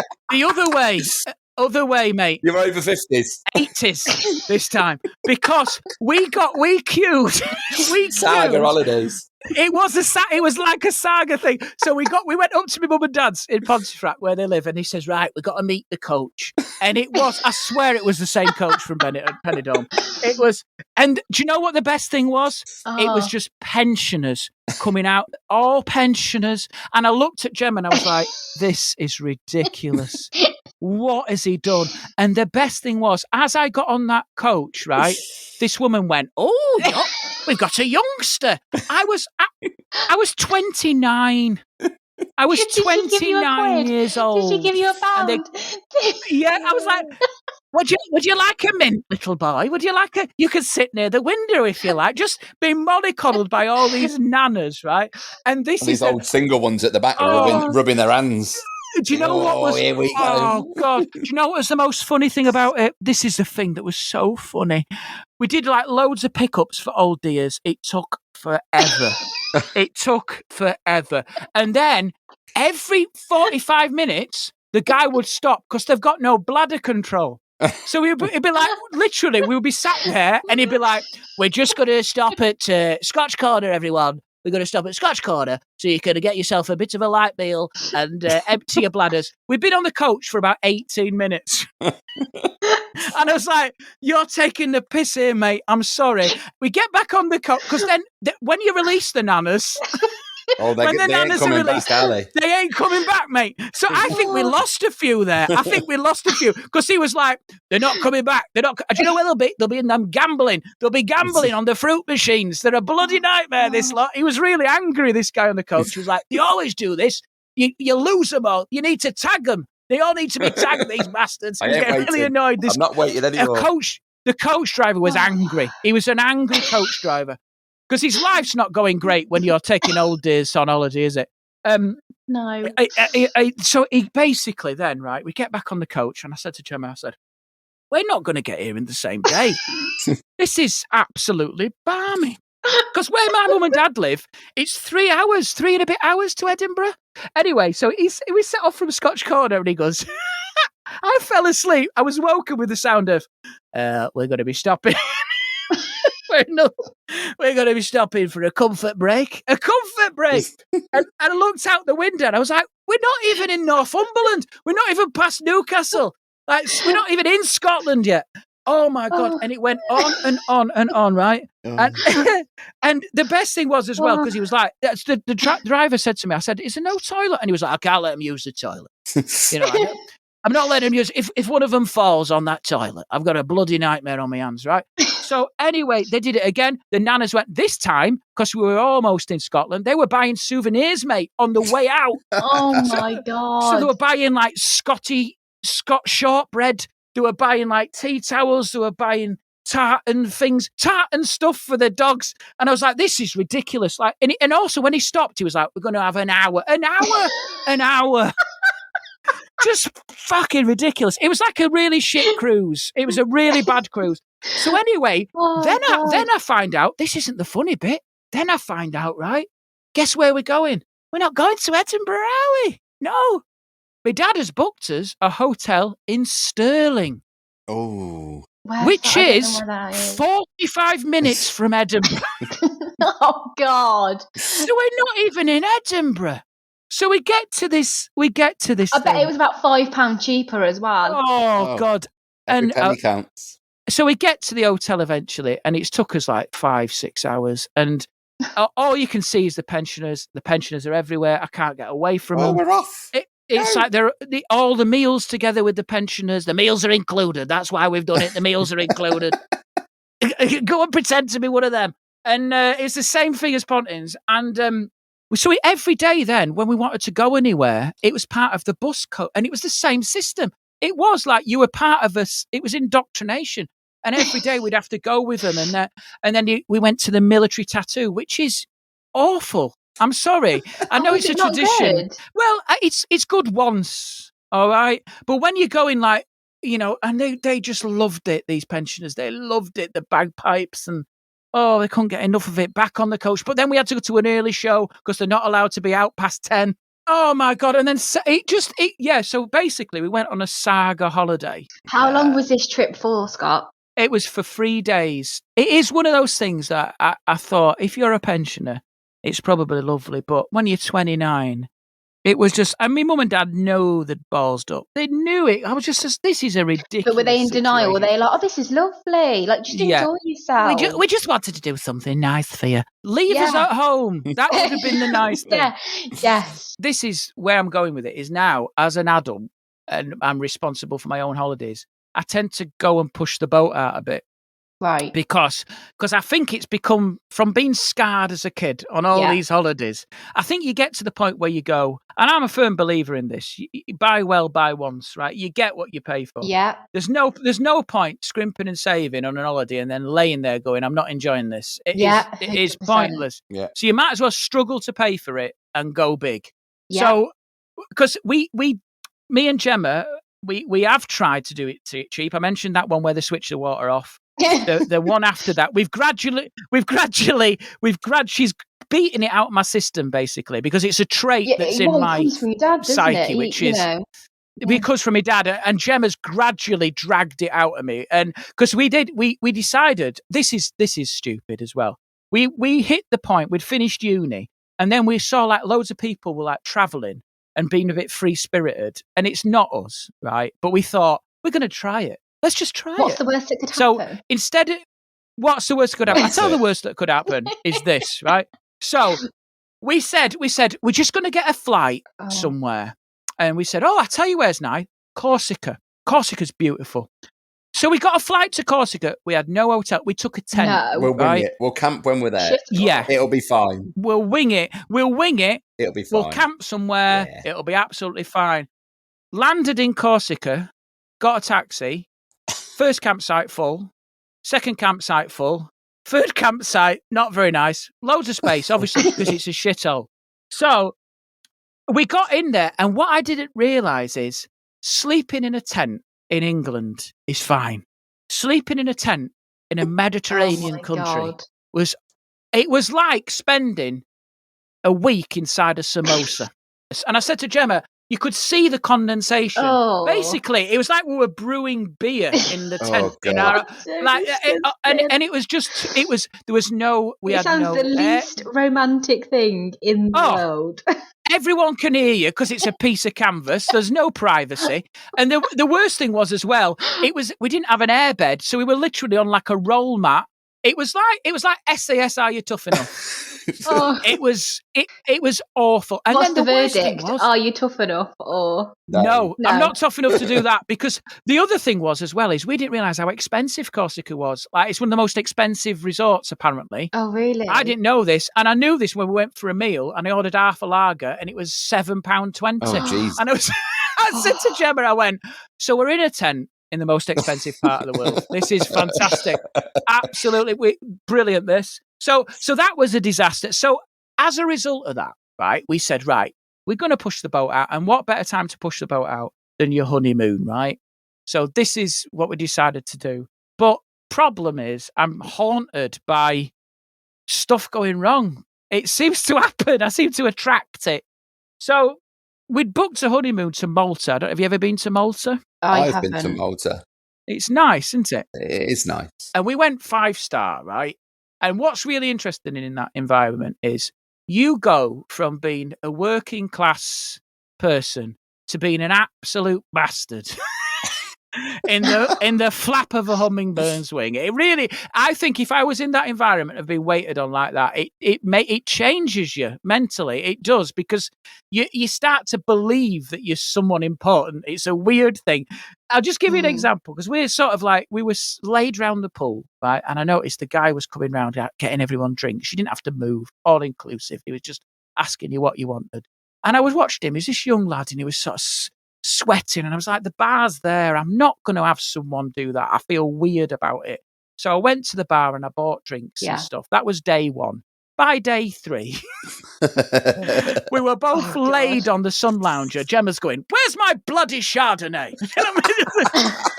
Other way, mate. You're over 50s. 80s this time. Because we queued. Saga holidays. It was like a saga thing. So we went up to my mum and dad's in Pontefract where they live, and he says, right, we've got to meet the coach. And I swear it was the same coach from Benidorm. It was, and do you know what the best thing was? It was just pensioners coming out, all pensioners. And I looked at Gemma and I was like, this is ridiculous. What has he done? And the best thing was, as I got on that coach, right, this woman went, we've got a youngster. I was 29. I was 29 years old. Did she give you a pound? I was like, would you like a mint, little boy? Would you like you could sit near the window if you like, just being mollycoddled by all these nanas, right? And these old single ones at the back rubbing their hands. Do you know what was? Here we go. Oh God! Do you know what was the most funny thing about it? This is the thing that was so funny. We did like loads of pickups for old dears. It took forever. And then every 45 minutes, the guy would stop because they've got no bladder control. So it'd be like, literally, we would be sat there, and he'd be like, "We're just going to stop at Scotch Corner, everyone. We're going to stop at Scotch Corner so you can get yourself a bit of a light meal and empty your bladders." We've been on the coach for about 18 minutes. And I was like, you're taking the piss here, mate. I'm sorry. We get back on the coach because then when you release the nanas... they ain't coming back, are they? They ain't coming back, mate. So I think we lost a few there. Because he was like, they're not coming back. They're not. Do you know where they'll be? They'll be in them gambling. They'll be gambling on the fruit machines. They're a bloody nightmare, this lot. He was really angry, this guy on the coach. He was like, you always do this. You lose them all. You need to tag them. They all need to be tagged, these bastards. He was getting really annoyed. I'm not waiting anymore. The coach driver was angry. He was an angry coach driver. Because his life's not going great when you're taking old days on holiday, is it? No. So he basically then, right, we get back on the coach, and I said to Gemma, we're not going to get here in the same day. This is absolutely balmy. Because where my mum and dad live, it's 3 and a bit hours to Edinburgh. Anyway, so we set off from Scotch Corner, and he goes, I fell asleep. I was woken with the sound of, we're going to be stopping. We're going to be stopping for a comfort break. And I looked out the window and I was like, we're not even in Northumberland. We're not even past Newcastle. Like, we're not even in Scotland yet. Oh my God. And it went on and on and on, right? And the best thing was as well, because he was like, the driver said to me, I said, is there no toilet? And he was like, I can't let him use the toilet. I'm not letting him use if one of them falls on that toilet, I've got a bloody nightmare on my hands, right? So anyway, they did it again. The nanas went this time, because we were almost in Scotland, they were buying souvenirs, mate, on the way out. Oh my God. So they were buying like Scott shortbread. They were buying like tea towels. They were buying tartan stuff for the dogs. And I was like, this is ridiculous. Like, and also when he stopped, he was like, we're going to have an hour. Just fucking ridiculous. It was like a really shit cruise. It was a really bad cruise. So anyway, then I find out, this isn't the funny bit. Then I find out, right? Guess where we're going? We're not going to Edinburgh, are we? No. My dad has booked us a hotel in Stirling. Oh. Which is 45 minutes from Edinburgh. Oh, God. So we're not even in Edinburgh. So we get to this. I bet it was about £5 cheaper as well. Oh God! Every penny counts. So we get to the hotel eventually, and it's took us like 5-6 hours. And all you can see is the pensioners. The pensioners are everywhere. I can't get away from them. We're off. It's like all the meals together with the pensioners. The meals are included. That's why we've done it. The meals are included. Go and pretend to be one of them. And it's the same thing as Pontins. And so every day then, when we wanted to go anywhere, it was part of the bus code. And it was the same system. It was like you were part of us. It was indoctrination. And every day we'd have to go with them. And then we went to the military tattoo, which is awful. I'm sorry. I know it's a tradition. Good? Well, it's good once, all right? But when you're going like, and they just loved it, these pensioners. They loved it, the bagpipes, and they couldn't get enough of it back on the coach. But then we had to go to an early show because they're not allowed to be out past 10. Oh, my God. And then so basically we went on a saga holiday. How long was this trip for, Scott? It was for 3 days. It is one of those things that I thought, if you're a pensioner, it's probably lovely. But when you're 29, it was just, and my mum and dad know they'd ballsed up. They knew it. I was just, this is a ridiculous But were they in denial? Were situation. they like, oh, this is lovely. Like, just enjoy yourself. We just wanted to do something nice for you. Leave us at home. That would have been the nice thing. Yeah. Yes. This is where I'm going with it, is now, as an adult, and I'm responsible for my own holidays, I tend to go and push the boat out a bit. Right. Because I think it's become, from being scarred as a kid on all these holidays, I think you get to the point where you go, and I'm a firm believer in this, you buy well, buy once, right? You get what you pay for. Yeah. There's no point scrimping and saving on an holiday and then laying there going, I'm not enjoying this. It is 100%. pointless. Yeah. So you might as well struggle to pay for it and go big. Yeah. So, because me and Gemma, we have tried to do it cheap. I mentioned that one where they switch the water off. The one after that, she's beaten it out of my system, basically, because it's a trait that's in my from your dad, psyche, it? which is because from my dad, and Gemma's gradually dragged it out of me. And because we decided this is stupid as well. We hit the point, we'd finished uni, and then we saw like loads of people were like traveling and being a bit free spirited, and it's not us, right? But we thought, we're going to try it. Let's just try it. What's the worst that could So happen? instead, what's the worst that could happen? I tell the worst that could happen is this, right? So we said we're just going to get a flight somewhere, and we said, I tell you where's nice, Corsica. Corsica's beautiful. So we got a flight to Corsica. We had no hotel. We took a tent. No. We'll wing it. We'll camp when we're there. Yeah. It'll be fine. We'll wing it. It'll be fine. We'll camp somewhere. Yeah. It'll be absolutely fine. Landed in Corsica, got a taxi. First campsite full. Second campsite full. Third campsite, not very nice. Loads of space, obviously, because it's a shithole. So we got in there, and what I didn't realise is sleeping in a tent in England is fine. Sleeping in a tent in a Mediterranean country was like spending a week inside a samosa. And I said to Gemma, you could see the condensation. Oh. Basically, it was like we were brewing beer in the tent. And it was just, there was no, we it had sounds no the least romantic thing in the world. Everyone can hear you because it's a piece of canvas. There's no privacy. And the worst thing was as well, we didn't have an airbed, so we were literally on like a roll mat. It was like SAS, Are You Tough Enough? It was awful. And what's then the worst verdict? thing was, Are you tough enough? Or no, I'm not tough enough to do that, because the other thing was as well is we didn't realise how expensive Corsica was. Like, it's one of the most expensive resorts, apparently. Oh, really? I didn't know this, and I knew this when we went for a meal, and I ordered half a lager, and it was £7.20. Oh, jeez. And I said to Gemma, I went, so we're in a tent in the most expensive part of the world. This is fantastic. Absolutely brilliant, this. So that was a disaster. So as a result of that, right, we said, right, we're going to push the boat out. And what better time to push the boat out than your honeymoon, right? So this is what we decided to do. But problem is, I'm haunted by stuff going wrong. It seems to happen. I seem to attract it. So we'd booked a honeymoon to Malta. Have you ever been to Malta? I've been to Malta. It's nice, isn't it? It is nice. And we went 5-star, right? And what's really interesting in that environment is you go from being a working class person to being an absolute bastard. in the flap of a hummingbird's wing. It really, I think, if I was in that environment of being waited on like that, it changes you mentally. It does, because you start to believe that you're someone important. It's a weird thing. I'll just give you an example, because we're sort of like, we were laid round the pool, right? And I noticed the guy was coming round getting everyone drinks. You didn't have to move, all inclusive. He was just asking you what you wanted. And I was watching him. He was this young lad, and he was sort of sweating, and I was like, the bar's there. I'm not going to have someone do that. I feel weird about it. So I went to the bar and I bought drinks and stuff. That was day 1. By day 3, we were both laid on the sun lounger. Gemma's going, "Where's my bloody Chardonnay?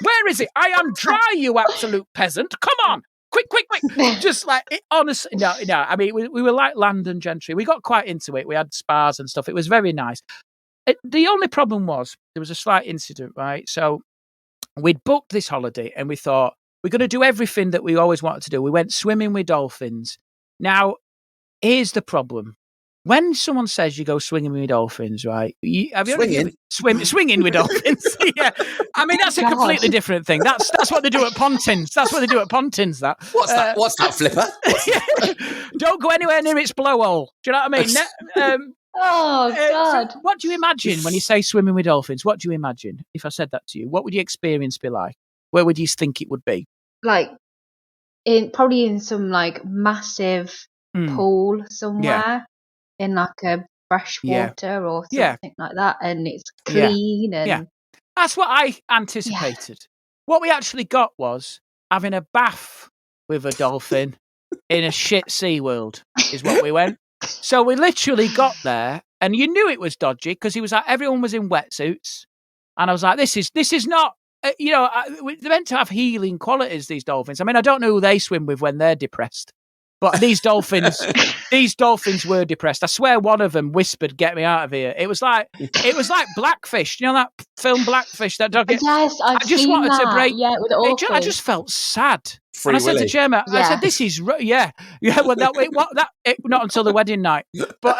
Where is it? I am dry, you absolute peasant. Come on. Quick. Just like, honestly, no. I mean, we were like London gentry. We got quite into it. We had spas and stuff. It was very nice. The only problem was there was a slight incident, right? So we'd booked this holiday and we thought we're going to do everything that we always wanted to do. We went swimming with dolphins. Now, here's the problem. When someone says you go swinging with dolphins, right? Swinging with dolphins. Yeah. I mean, that's a completely different thing. That's what they do at Pontins. That's what they do at Pontins. What's that? What's that, Flipper? Don't go anywhere near its blowhole. Do you know what I mean? Oh, God. So what do you imagine when you say swimming with dolphins? What do you imagine if I said that to you? What would your experience be like? Where would you think it would be? Like, probably in some like massive pool somewhere, in like a freshwater or something like that, and it's clean. And that's what I anticipated. What we actually got was having a bath with a dolphin in a shit SeaWorld is what we went. So we literally got there, and you knew it was dodgy because he was like, everyone was in wetsuits, and I was like, this is not, they're meant to have healing qualities, these dolphins. I mean, I don't know who they swim with when they're depressed, but these dolphins were depressed. I swear one of them whispered, "Get me out of here." It was like Blackfish. You know that film Blackfish? That dog. Yes, I just wanted that. to break. Yeah, with awful. I just felt sad. Free and I said Willy. to Gemma, I said, "This is yeah." Well, not until the wedding night, but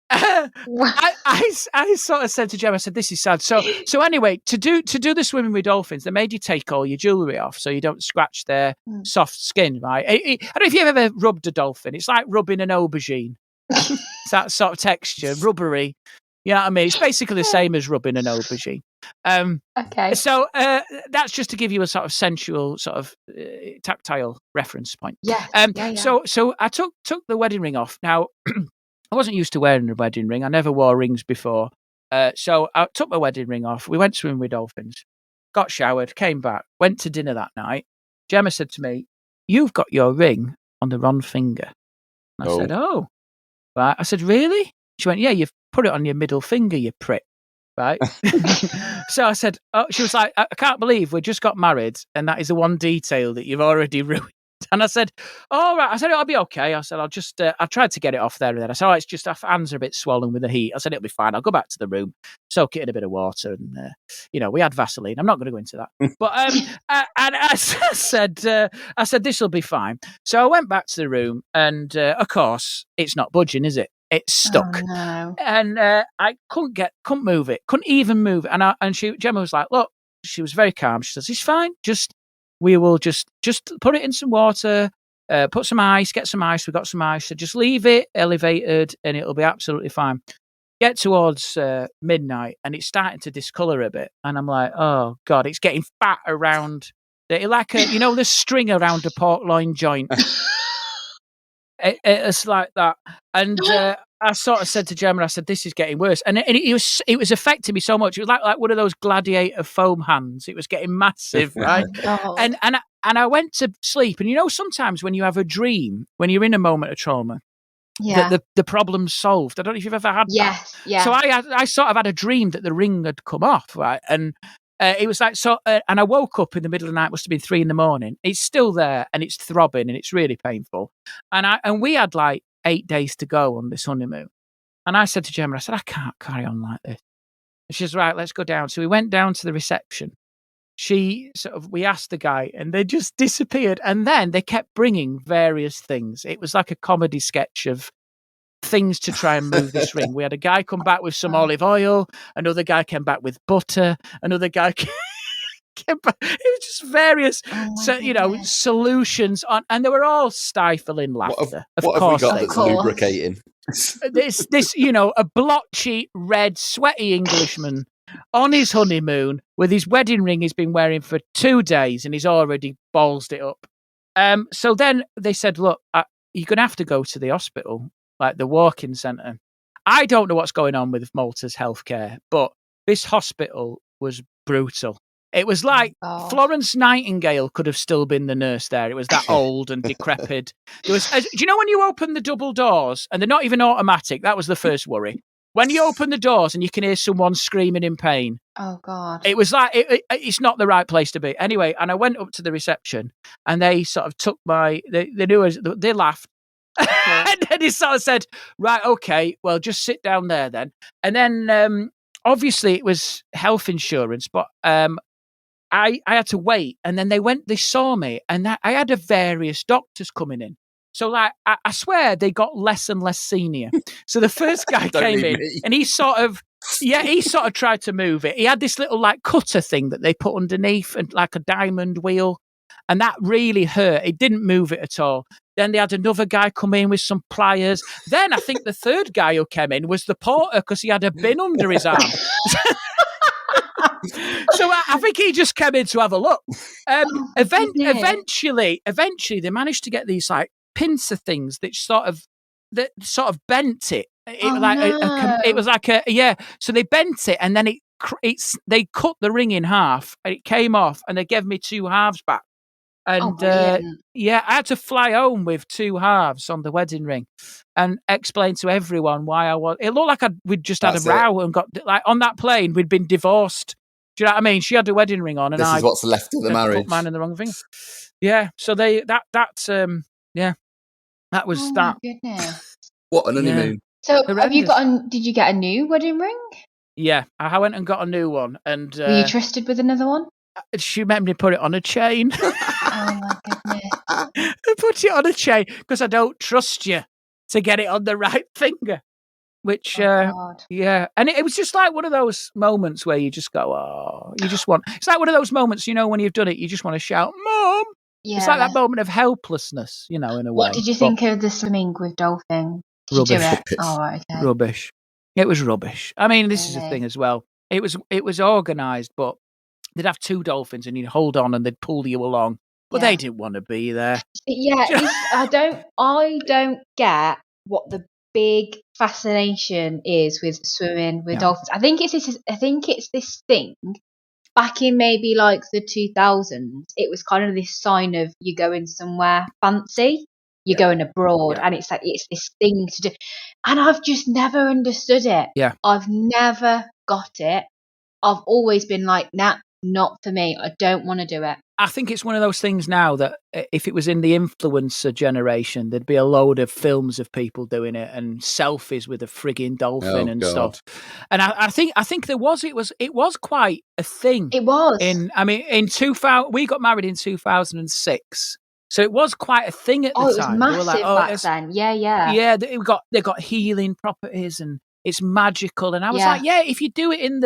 I sort of said to Gemma, I said, "This is sad." So anyway, to do the swimming with dolphins, they made you take all your jewellery off so you don't scratch their soft skin, right? I don't know if you've ever rubbed a dolphin. It's like rubbing an aubergine. It's that sort of texture, rubbery. You know what I mean? It's basically the same as rubbing an aubergine. Okay. So that's just to give you a sort of sensual, sort of tactile reference point. Yeah. So I took the wedding ring off. Now, I wasn't used to wearing a wedding ring. I never wore rings before. So I took my wedding ring off. We went swimming with dolphins, got showered, came back, went to dinner that night. Gemma said to me, "You've got your ring on the wrong finger." And I said, "Oh." Right. I said, "Really?" She went, "Yeah, you've put it on your middle finger, you prick." Right. So I said, "Oh," she was like, "I can't believe we just got married and that is the one detail that you've already ruined." And I said, "All right." I said, "It'll be okay." I said, "I'll just, I tried to get it off there and then." I said, "Oh, it's just our hands are a bit swollen with the heat." I said, "It'll be fine. I'll go back to the room, soak it in a bit of water." And, we had Vaseline. I'm not going to go into that. But, and I said, "This will be fine." So I went back to the room and, of course, it's not budging, is it? It's stuck. Oh, no. And I couldn't move it. Couldn't even move it. And Gemma was like, "Look," she was very calm. She says, "It's fine. We will just put it in some water, put some ice, get some ice. We got some ice. So just leave it elevated and it'll be absolutely fine." Get towards midnight and it's starting to discolour a bit. And I'm like, "Oh, God, it's getting fat around." Like the string around a pork loin joint. It's like that. And I sort of said to Gemma, I said, "This is getting worse." And it was affecting me so much. It was like one of those gladiator foam hands. It was getting massive, right? Oh. And I went to sleep. And sometimes when you have a dream, when you're in a moment of trauma, that the problem's solved. I don't know if you've ever had that. Yeah. So I sort of had a dream that the ring had come off, right? And it was like so, and I woke up in the middle of the night. Must have been 3 a.m. It's still there, and it's throbbing, and it's really painful. And we had like 8 days to go on this honeymoon. And I said to Gemma, I said, "I can't carry on like this." And she's right. Let's go down. So we went down to the reception. We asked the guy, and they just disappeared. And then they kept bringing various things. It was like a comedy sketch of things to try and move this ring. We had a guy come back with some olive oil. Another guy came back with butter. Another guy It was just various, solutions on, and they were all stifling laughter. What have we got that's lubricating? This, a blotchy, red, sweaty Englishman on his honeymoon with his wedding ring he's been wearing for 2 days, and he's already ballsed it up. So then they said, look, you're going to have to go to the hospital, like the walk-in centre. I don't know what's going on with Malta's healthcare, but this hospital was brutal. It was like Florence Nightingale could have still been the nurse there. It was that old and decrepit. Do you know when you open the double doors and they're not even automatic? That was the first worry. When you open the doors and you can hear someone screaming in pain. Oh, God. It was like, it's not the right place to be. Anyway, and I went up to the reception and they sort of took they laughed. And then he sort of said, right, okay, well, just sit down there then. And then obviously it was health insurance, but I had to wait, and then they saw me, and I had various doctors coming in. So, like, I swear they got less and less senior. So the first guy came in, and he sort of tried to move it. He had this little, like, cutter thing that they put underneath, and like a diamond wheel, and that really hurt. It didn't move it at all. Then they had another guy come in with some pliers. Then I think the third guy who came in was the porter because he had a bin under his arm. So I think he just came in to have a look. Eventually, they managed to get these like pincer things that sort of bent it. It was like So they bent it, and then they cut the ring in half, and it came off, and they gave me 2 halves back. And I had to fly home with 2 halves on the wedding ring, and explain to everyone why I was. It looked like we'd just had a row and got like on that plane. We'd been divorced. Do you know what I mean? She had a wedding ring on, and this is what's left of the marriage. Put mine in the wrong finger. Yeah. So that was that. Goodness. What an honeymoon! So did you get a new wedding ring? Yeah, I went and got a new one, and were you trusted with another one? She made me put it on a chain. Oh my goodness! I put it on a chain because I don't trust you to get it on the right finger. Which, and it was just like one of those moments where you just go, it's like one of those moments, when you've done it, you just want to shout, Mom! Yeah. It's like that moment of helplessness, in a way. What did you think of the swimming with dolphins? Rubbish. Did you do it? Oh, right, okay. Rubbish. It was rubbish. I mean, this is the thing as well. It was organised, but they'd have 2 dolphins and you'd hold on and they'd pull you along. But they didn't want to be there. Yeah, I don't get what the big fascination is with swimming with dolphins. I think it's this thing back in maybe like the 2000s. It was kind of this sign of you're going somewhere fancy, you're going abroad, and it's like it's this thing to do. And I've just never understood it. Yeah, I've never got it. I've always been like, nah, not for me. I don't want to do it. I think it's one of those things now that if it was in the influencer generation, there'd be a load of films of people doing it and selfies with a frigging dolphin stuff. And I think it was quite a thing. It was. In 2000, we got married in 2006. So it was quite a thing at the time. It was massive back then. Yeah. Yeah, they got healing properties and it's magical. And I was like, if you do it in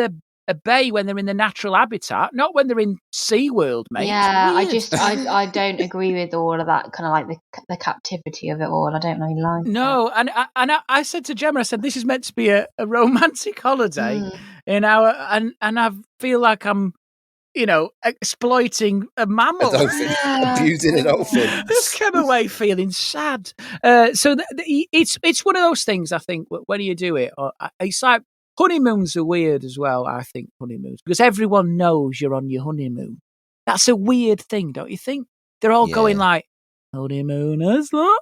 a bay when they're in the natural habitat, not when they're in SeaWorld, mate. Yeah, I don't agree with all of that kind of like the captivity of it all. I don't really like it. No, and I said to Gemma, I said this is meant to be a romantic holiday in our and I feel like I'm exploiting a mammal. A dolphin. Abusing a dolphin. I just came away feeling sad. So it's one of those things, I think, when you do it, it's like honeymoons are weird as well, I think, honeymoons, because everyone knows you're on your honeymoon. That's a weird thing, don't you think? They're all going like, honeymooners, look.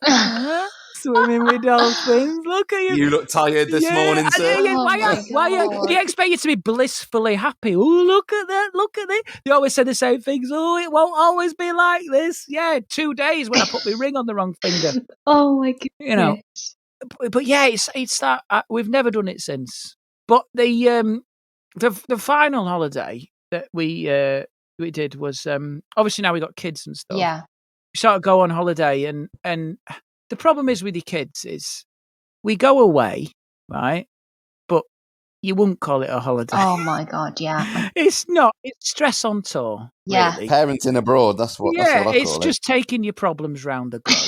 Swimming with dolphins. Look at you. You look tired this morning, sir. Why do you expect you to be blissfully happy? Oh, look at that. Look at it. They always say the same things. Oh, it won't always be like this. Yeah, 2 days when I put my ring on the wrong finger. Oh, my goodness. But yeah, it's that. We've never done it since. But the final holiday that we did was obviously now we got kids and stuff. Yeah, we sort of go on holiday, and the problem is with your kids is we go away, right? But you wouldn't call it a holiday. Oh my God, yeah. It's not. It's stress on tour. Yeah. Really. Parenting abroad. That's what I call It's it. just taking your problems round the globe.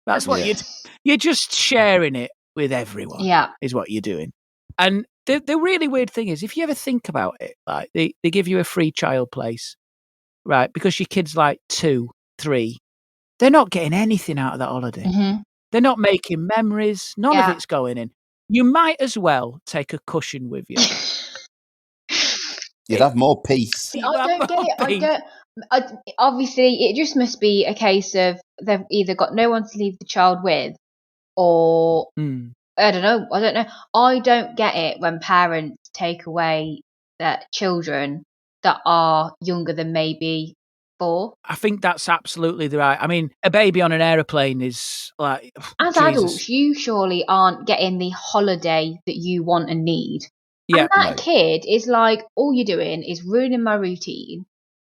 That's what Yeah. you're just sharing it with everyone. Yeah. Is what you're doing. And the really weird thing is, if you ever think about it, like they give you a free child place, right? Because your kid's like 2, 3, they're not getting anything out of that holiday. Mm-hmm. They're not making memories. None of Yeah. it's going in. You might as well take a cushion with you. You'd have more peace. I don't get it. Obviously, it just must be a case of they've either got no one to leave the child with, or I don't know. I don't get it when parents take away their children that are younger than maybe 4. I think that's absolutely right. I mean, a baby on an aeroplane is like... As adults, you surely aren't getting the holiday that you want and need. Yeah, and that kid is like, all you're doing is ruining my routine.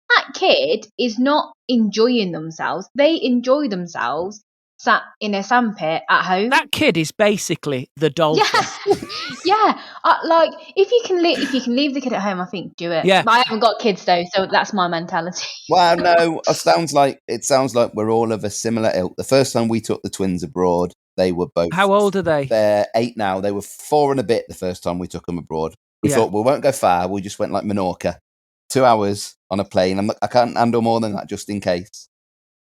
That kid is not enjoying themselves. They enjoy themselves sat in a sandpit at home. That kid is basically the dolphin. Yeah. Like if you can leave the kid at home, I think do it. Yeah. But I haven't got kids though, so that's my mentality. Well, no, it sounds like we're all of a similar ilk. The first time we took the twins abroad, they were both. How old are they? They're 8 now. They were 4 and a bit the first time we took them abroad. We thought we won't go far. We just went like Menorca, 2 hours on a plane. I can't handle more than that just in case.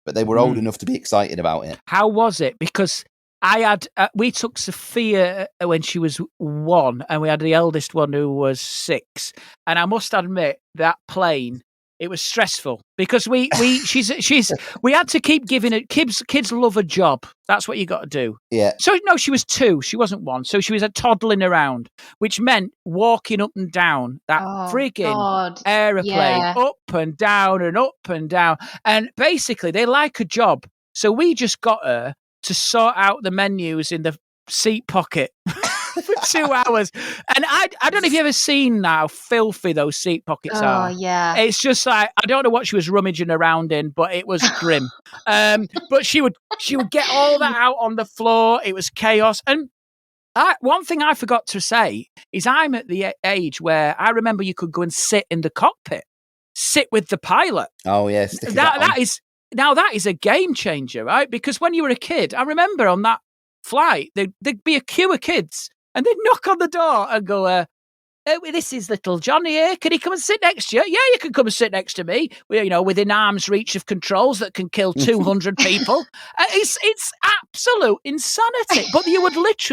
But they were old enough to be excited about it. How was it? Because I had we took Sophia when she was 1, and we had the eldest one who was 6. And I must admit that plane, it was stressful because we had to keep giving it. Kids love a job. That's what you got to do. Yeah. So no, she was 2. She wasn't 1. So she was toddling around, which meant walking up and down that frigging aeroplane, up and down and up and down. And basically, they like a job. So we just got her to sort out the menus in the seat pocket for 2 hours. And I don't know if you've ever seen how filthy those seat pockets are. Oh, yeah. It's just like, I don't know what she was rummaging around in, but it was grim. But she would get all that out on the floor. It was chaos. And one thing I forgot to say is I'm at the age where I remember you could go and sit in the cockpit, sit with the pilot. Oh, yes. That is a game changer, right? Because when you were a kid, I remember on that flight, there'd be a queue of kids and they'd knock on the door and go, this is little Johnny here. Can he come and sit next to you? Yeah, you can come and sit next to me. Within arm's reach of controls that can kill 200 people. It's absolute insanity. But they would let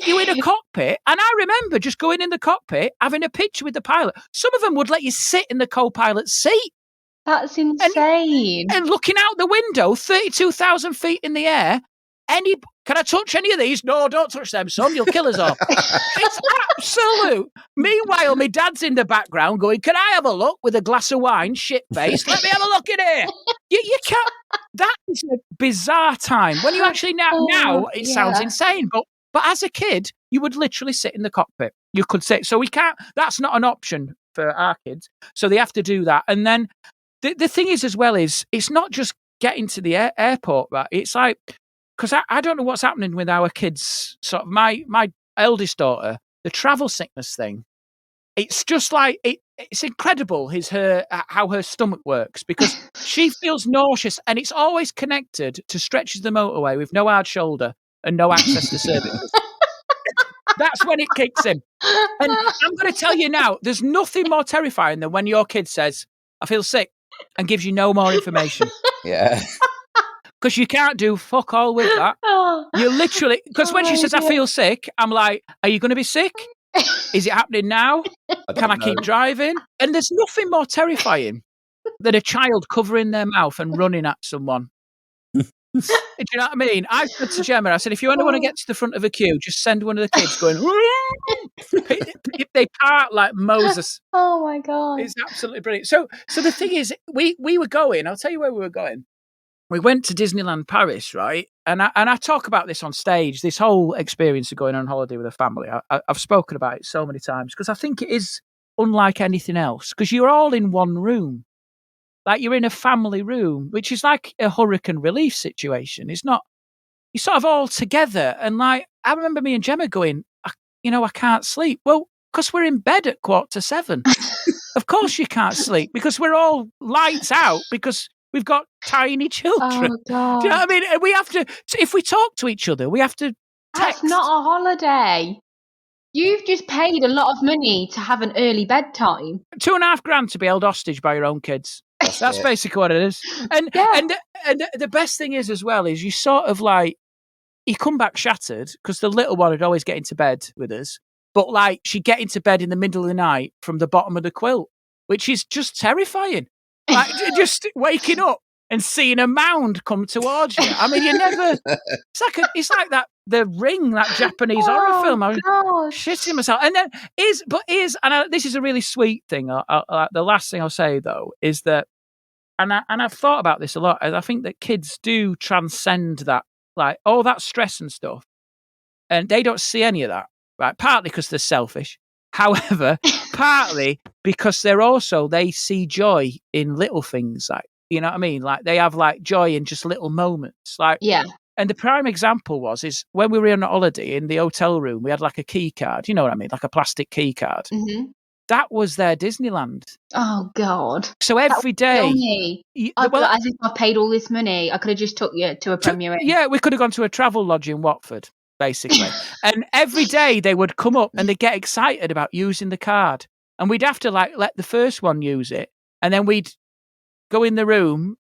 you in a cockpit. And I remember just going in the cockpit, having a picture with the pilot. Some of them would let you sit in the co-pilot's seat. That's insane. And looking out the window, 32,000 feet in the air. Can I touch any of these? No, don't touch them, son. You'll kill us all. It's absolute. Meanwhile, my dad's in the background going, can I have a look with a glass of wine, shit-faced? Let me have a look in here. You can't. That is a bizarre time. When you actually now it sounds insane. But as a kid, you would literally sit in the cockpit. You could sit. So we can't. That's not an option for our kids. So they have to do that. And then the thing is as well is it's not just getting to the airport, right? It's like, because I don't know what's happening with our kids. Sort of my eldest daughter, the travel sickness thing. It's just like it's incredible how her stomach works because she feels nauseous and it's always connected to stretches of the motorway with no hard shoulder and no access to services. That's when it kicks in. And I'm going to tell you now, there's nothing more terrifying than when your kid says, I feel sick, and gives you no more information. Yeah. Because you can't do fuck all with that. You literally, because when she says, I feel sick, I'm like, are you going to be sick? Is it happening now? Can I keep driving? And there's nothing more terrifying than a child covering their mouth and running at someone. Do you know what I mean? I said to Gemma, I said, if you ever want to get to the front of a queue, just send one of the kids going, if they part like Moses. Oh my God. It's absolutely brilliant. So the thing is, we were going, I'll tell you where we were going. We went to Disneyland Paris, right? And I talk about this on stage, this whole experience of going on holiday with a family. I've spoken about it so many times because I think it is unlike anything else because you're all in one room. Like you're in a family room, which is like a hurricane relief situation. It's not, you're sort of all together. And like, I remember me and Gemma going, I can't sleep. Well, because we're in bed at 6:45. Of course you can't sleep because we're all lights out because we've got tiny children. Oh, God. Do you know what I mean? And we have to, if we talk to each other, we have to text. That's not a holiday. You've just paid a lot of money to have an early bedtime. $2,500 to be held hostage by your own kids. That's it. basically what it is. And the best thing is as well is you sort of like, you come back shattered because the little one would always get into bed with us. But like she'd get into bed in the middle of the night from the bottom of the quilt, which is just terrifying. Like just waking up and seeing a mound come towards you. I mean, you never. It's like that. The Ring, that Japanese horror film. I was shitting myself. And then this is a really sweet thing. The last thing I'll say though is that, and I've thought about this a lot. I think that kids do transcend that, like all that stress and stuff, and they don't see any of that. Right, partly because they're selfish. However, partly because they see joy in little things. Like, you know what I mean? Like they have like joy in just little moments. Like, yeah. And the prime example is when we were on a holiday in the hotel room, we had like a key card. You know what I mean? Like a plastic key card. Mm-hmm. That was their Disneyland. Oh, God. So every day. As if I paid all this money, I could have just took you to a Premier Inn. Yeah, we could have gone to a travel lodge in Watford. Basically. And every day they would come up and they'd get excited about using the card. And we'd have to like let the first one use it. And then we'd go in the room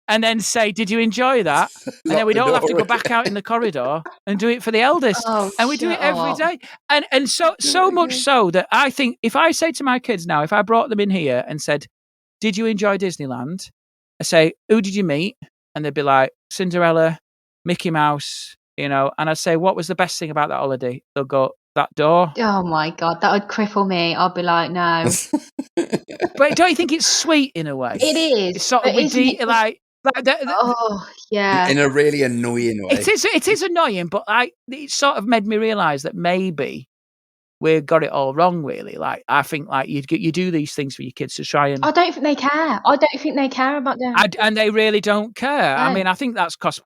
and then say, "Did you enjoy that?" And then we'd all have to go back out in the corridor and do it for the eldest. And we do it every day. And so much so that I think if I say to my kids now, if I brought them in here and said, "Did you enjoy Disneyland?" I say, "Who did you meet?" And they'd be like, "Cinderella, Mickey Mouse." And I'd say, "What was the best thing about that holiday?" They'll go, "That door." Oh my God, that would cripple me. I'd be like, no. But don't you think it's sweet in a way? It is. It's sort of oh yeah. In a really annoying way. It is annoying, but it sort of made me realise that maybe we got it all wrong. Really, like I think like you do these things for your kids to try and. I don't think they care. I don't think they care about them. And they really don't care. No. I mean, I think that's because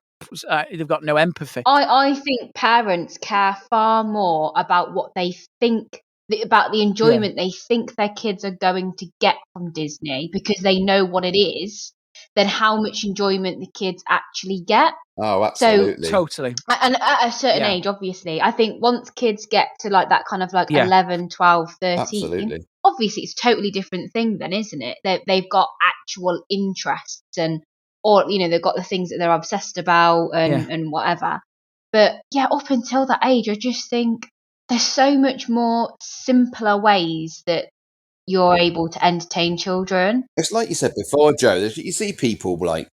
they've got no empathy. I think parents care far more about what they think, about the enjoyment they think their kids are going to get from Disney because they know what it is, than how much enjoyment the kids actually get. Oh, absolutely. So, totally. And at a certain age, obviously, I think once kids get to like that kind of like 11, 12, 13, absolutely. Obviously it's a totally different thing then, isn't it? They've got actual interests or they've got the things that they're obsessed about and whatever. But yeah, up until that age, I just think there's so much more simpler ways that you're able to entertain children. It's like you said before, Joe, you see people like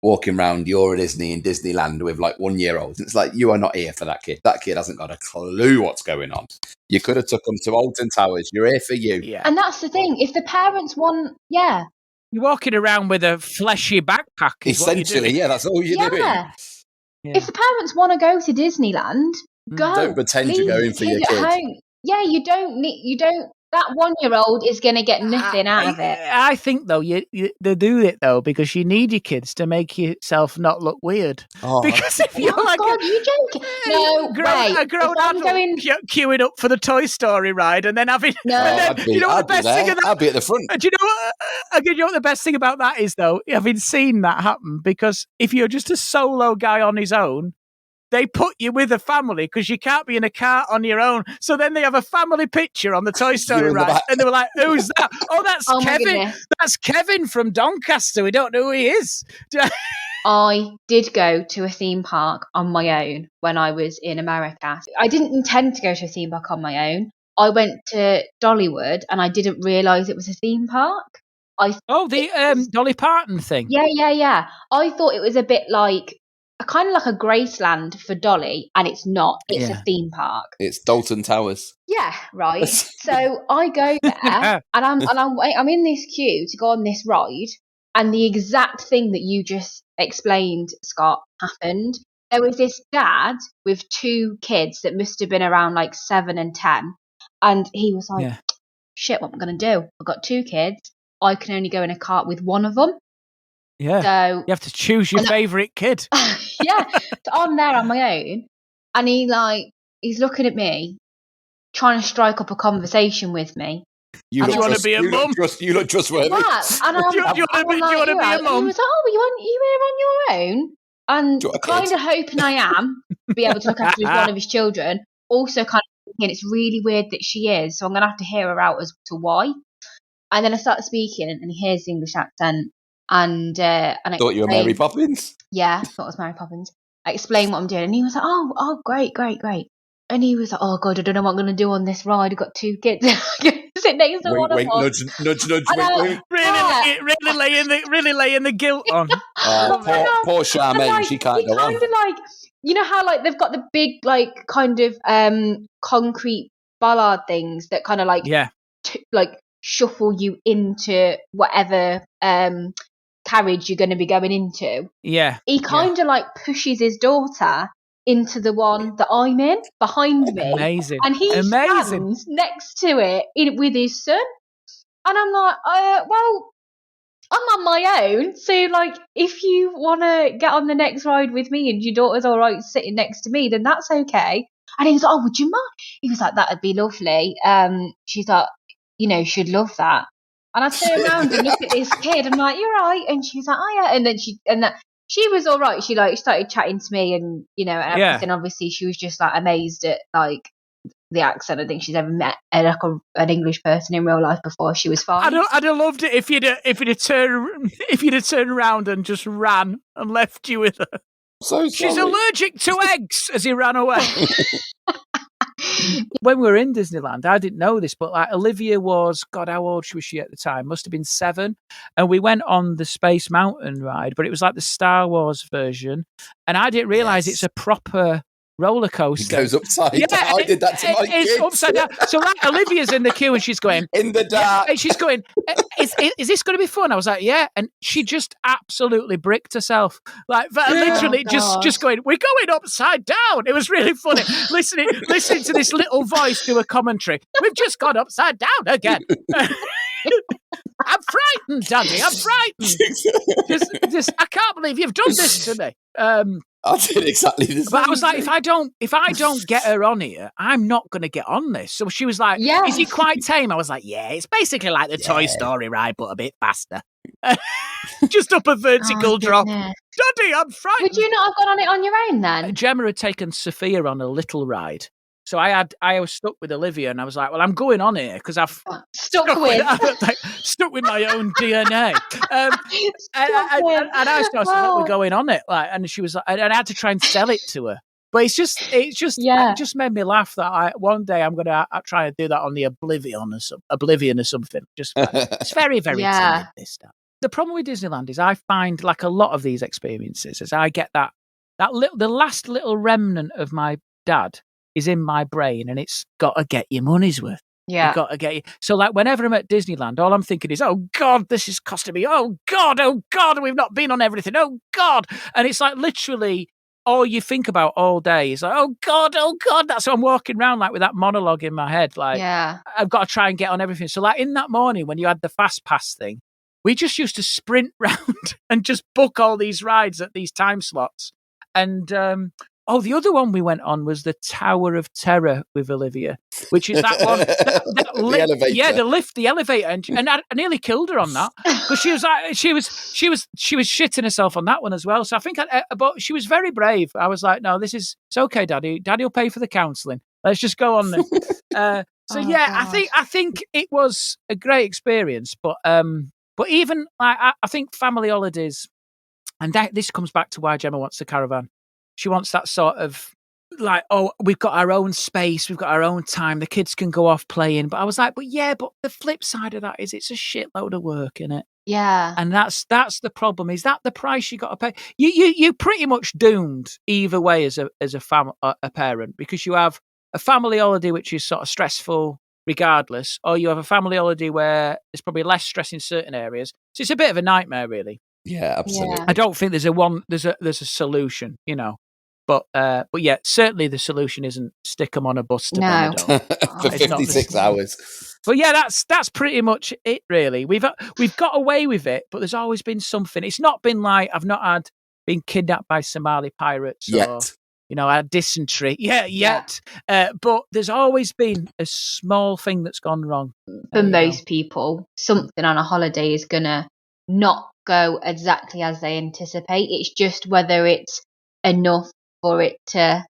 walking around Euro Disney and Disneyland with like 1-year-olds. It's like, you are not here for that kid. That kid hasn't got a clue what's going on. You could have took them to Alton Towers. You're here for you. Yeah. And that's the thing. If the parents want, you're walking around with a fleshy backpack. Essentially, that's all you're doing. Yeah. If the parents want to go to Disneyland, go. Don't pretend you're going for your kid. Home. Yeah, you don't. That 1-year-old is going to get nothing out of it. I think though, they do it though because you need your kids to make yourself not look weird. Oh. Because if you're God, you joking? No, a grown adult queuing up for the Toy Story ride and then having. No, I'd be at the front. Do you know what the best thing about that is though? Having seen that happen, because if you're just a solo guy on his own, they put you with a family because you can't be in a car on your own. So then they have a family picture on the Toy Story ride. And they were like, "Who's that?" "Oh, that's Kevin. That's Kevin from Doncaster. We don't know who he is." I did go to a theme park on my own when I was in America. I didn't intend to go to a theme park on my own. I went to Dollywood and I didn't realise it was a theme park. The Dolly Parton thing. Yeah. I thought it was a bit like kind of like a Graceland for Dolly, and it's not. It's a theme park. It's Dalton Towers. Yeah, right. So I go there, and I'm in this queue to go on this ride, and the exact thing that you just explained, Scott, happened. There was this dad with 2 kids that must have been around like 7 and 10, and he was like, "Shit, what am I going to do? I've got 2 kids. I can only go in a cart with one of them." Yeah. So you have to choose your favourite kid. So I'm there on my own, and he's looking at me, trying to strike up a conversation with me. You Do you wanna be a mum? You look trustworthy. Yeah, and Do you wanna be a and he mum? was like, "Oh, you here on your own?" And Do you want a kind kid? of hoping I am to be able to look after one of his children. Also, kind of thinking it's really weird that she is, so I'm gonna have to hear her out as to why. And then I started speaking, and he hears the English accent, and I Thought you were Mary Poppins. Yeah, thought it was Mary Poppins. I explained what I'm doing, and he was like, "Oh, great." And he was like, "Oh God, I don't know what I'm going to do on this ride. I've got 2 kids. Sit next to one of Wink, them." nudge, wink. Really laying the guilt on. Poor Charmaine, like, she can't go kind on. of like, you know how like they've got the big like kind of concrete bollard things that kind of like like shuffle you into whatever carriage you're going to be going into. Yeah. He kind of like pushes his daughter into the one that I'm in behind me. Amazing. And he stands next to it with his son. And I'm like, well, I'm on my own. So, like, if you want to get on the next ride with me and your daughter's all right sitting next to me, then that's okay. And he was like, "Oh, would you mind?" He was like, "That'd be lovely." She's like, she'd love that. And I turned around and looked at this kid. I'm like, "You're right." And she's like, "Oh yeah." And then she was all right. She like started chatting to me and and everything. Obviously, she was just like amazed at like the accent. I think she's ever met like an English person in real life before. She was fine. I'd have loved it if you'd have turned around and just ran and left you with her. So She's allergic to eggs as he ran away. When we were in Disneyland, I didn't know this, but like Olivia was, God, how old was she at the time? Must have been 7. And we went on the Space Mountain ride, but it was like the Star Wars version. And I didn't realise it's a proper roller coaster. It goes upside down. I did that to my kids. It's upside down. So like Olivia's in the queue and she's going in the dark. And she's going, is this going to be fun? I was like, yeah. And she just absolutely bricked herself. Like literally just going, we're going upside down. It was really funny. listening to this little voice do a commentary. We've just gone upside down again. I'm frightened, Daddy. I'm frightened. Just I can't believe you've done this to me. I did exactly the same. But I was like, if I don't get her on here, I'm not going to get on this. So she was like, "Is it quite tame?" I was like, "Yeah, it's basically like the Toy Story ride, but a bit faster. Just up a vertical drop." Daddy, I'm frightened. Would you not have gone on it on your own then? Gemma had taken Sophia on a little ride. So I was stuck with Olivia, and I was like, "Well, I'm going on here because I've stuck with my own DNA." And I started, "What, we're going on it?" Like, and she was like, and I had to try and sell it to her. But it just made me laugh that one day I'm going to try and do that on the Oblivion or something. Just it's very, very timid, this stuff. The problem with Disneyland is I find like a lot of these experiences is I get the last little remnant of my dad is in my brain, and it's got to get your money's worth. Yeah. You got to get you. So like whenever I'm at Disneyland, all I'm thinking is, "Oh God, this is costing me. Oh God, we've not been on everything. Oh God." And it's like literally all you think about all day is like, "Oh God." That's how I'm walking around like with that monologue in my head. Like, I've got to try and get on everything. So like in that morning when you had the fast pass thing, we just used to sprint round and just book all these rides at these time slots. And the other one we went on was the Tower of Terror with Olivia, which is that one. The elevator. Yeah, the elevator, and I nearly killed her on that because she was shitting herself on that one as well. So I think, but she was very brave. I was like, "No, it's okay, Daddy. Daddy will pay for the counselling. Let's just go on this." I think it was a great experience, but even I think family holidays, and this comes back to why Gemma wants the caravan. She wants that sort of like, "Oh, we've got our own space, we've got our own time, the kids can go off playing." But I was like, but the flip side of that is it's a shitload of work, innit? Yeah. And that's the problem. Is that the price you got to pay? You're pretty much doomed either way as a parent, because you have a family holiday which is sort of stressful regardless, or you have a family holiday where there's probably less stress in certain areas. So it's a bit of a nightmare, really. Yeah, absolutely. Yeah. I don't think there's a solution, But yeah, certainly the solution isn't stick them on a bus to Benidorm. For 56 hours. But yeah, that's pretty much it, really. We've got away with it, but there's always been something. It's not been like I've not been kidnapped by Somali pirates yet. I had dysentery. Yet. But there's always been a small thing that's gone wrong. For most people, something on a holiday is going to not go exactly as they anticipate. It's just whether it's enough for it to,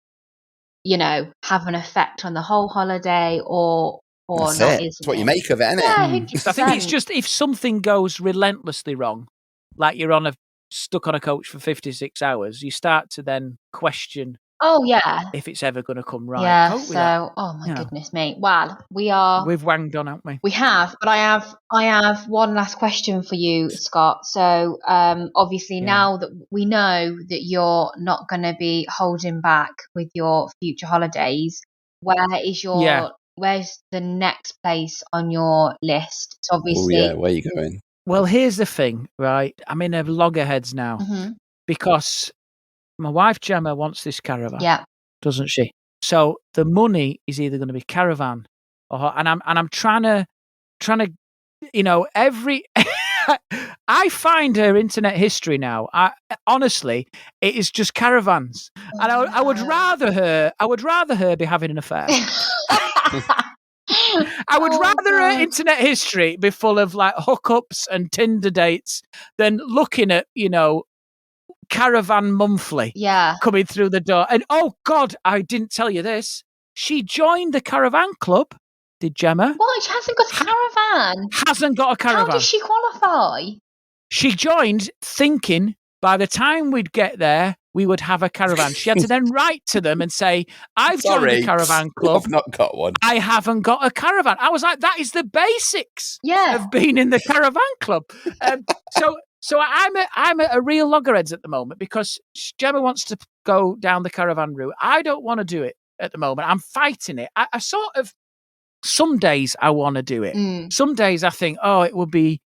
have an effect on the whole holiday or That's not. it. It's what you make of it, isn't it? Yeah, 100%. I think it's just if something goes relentlessly wrong, like you're stuck on a coach for 56 hours, you start to then question. Oh yeah, if it's ever going to come right. Yeah. So, oh my goodness me. Well, we've wanged on, haven't we? We have, but I have one last question for you, Scott. So, obviously now that we know that you're not going to be holding back with your future holidays, where's the next place on your list? So obviously, where are you going? Well, here's the thing, right? I'm in a loggerheads now because my wife Gemma wants this caravan, doesn't she? So the money is either going to be caravan and I'm trying to, every. I find her internet history now. Honestly, it is just caravans, and I would rather her be having an affair. I would rather her internet history be full of like hookups and Tinder dates than looking at Caravan Monthly coming through the door. And oh God, I didn't tell you this. She joined the Caravan Club. Did Gemma? What? She hasn't got a caravan. Hasn't got a caravan. How does she qualify? She joined thinking by the time we'd get there, we would have a caravan. She had to then write to them and say, I've joined the Caravan Club. I've not got one. I haven't got a caravan. I was like, that is the basics of being in the Caravan Club. So I'm at a real loggerheads at the moment because Gemma wants to go down the caravan route. I don't want to do it at the moment. I'm fighting it. I sort of, some days I want to do it. Some days I think, it would be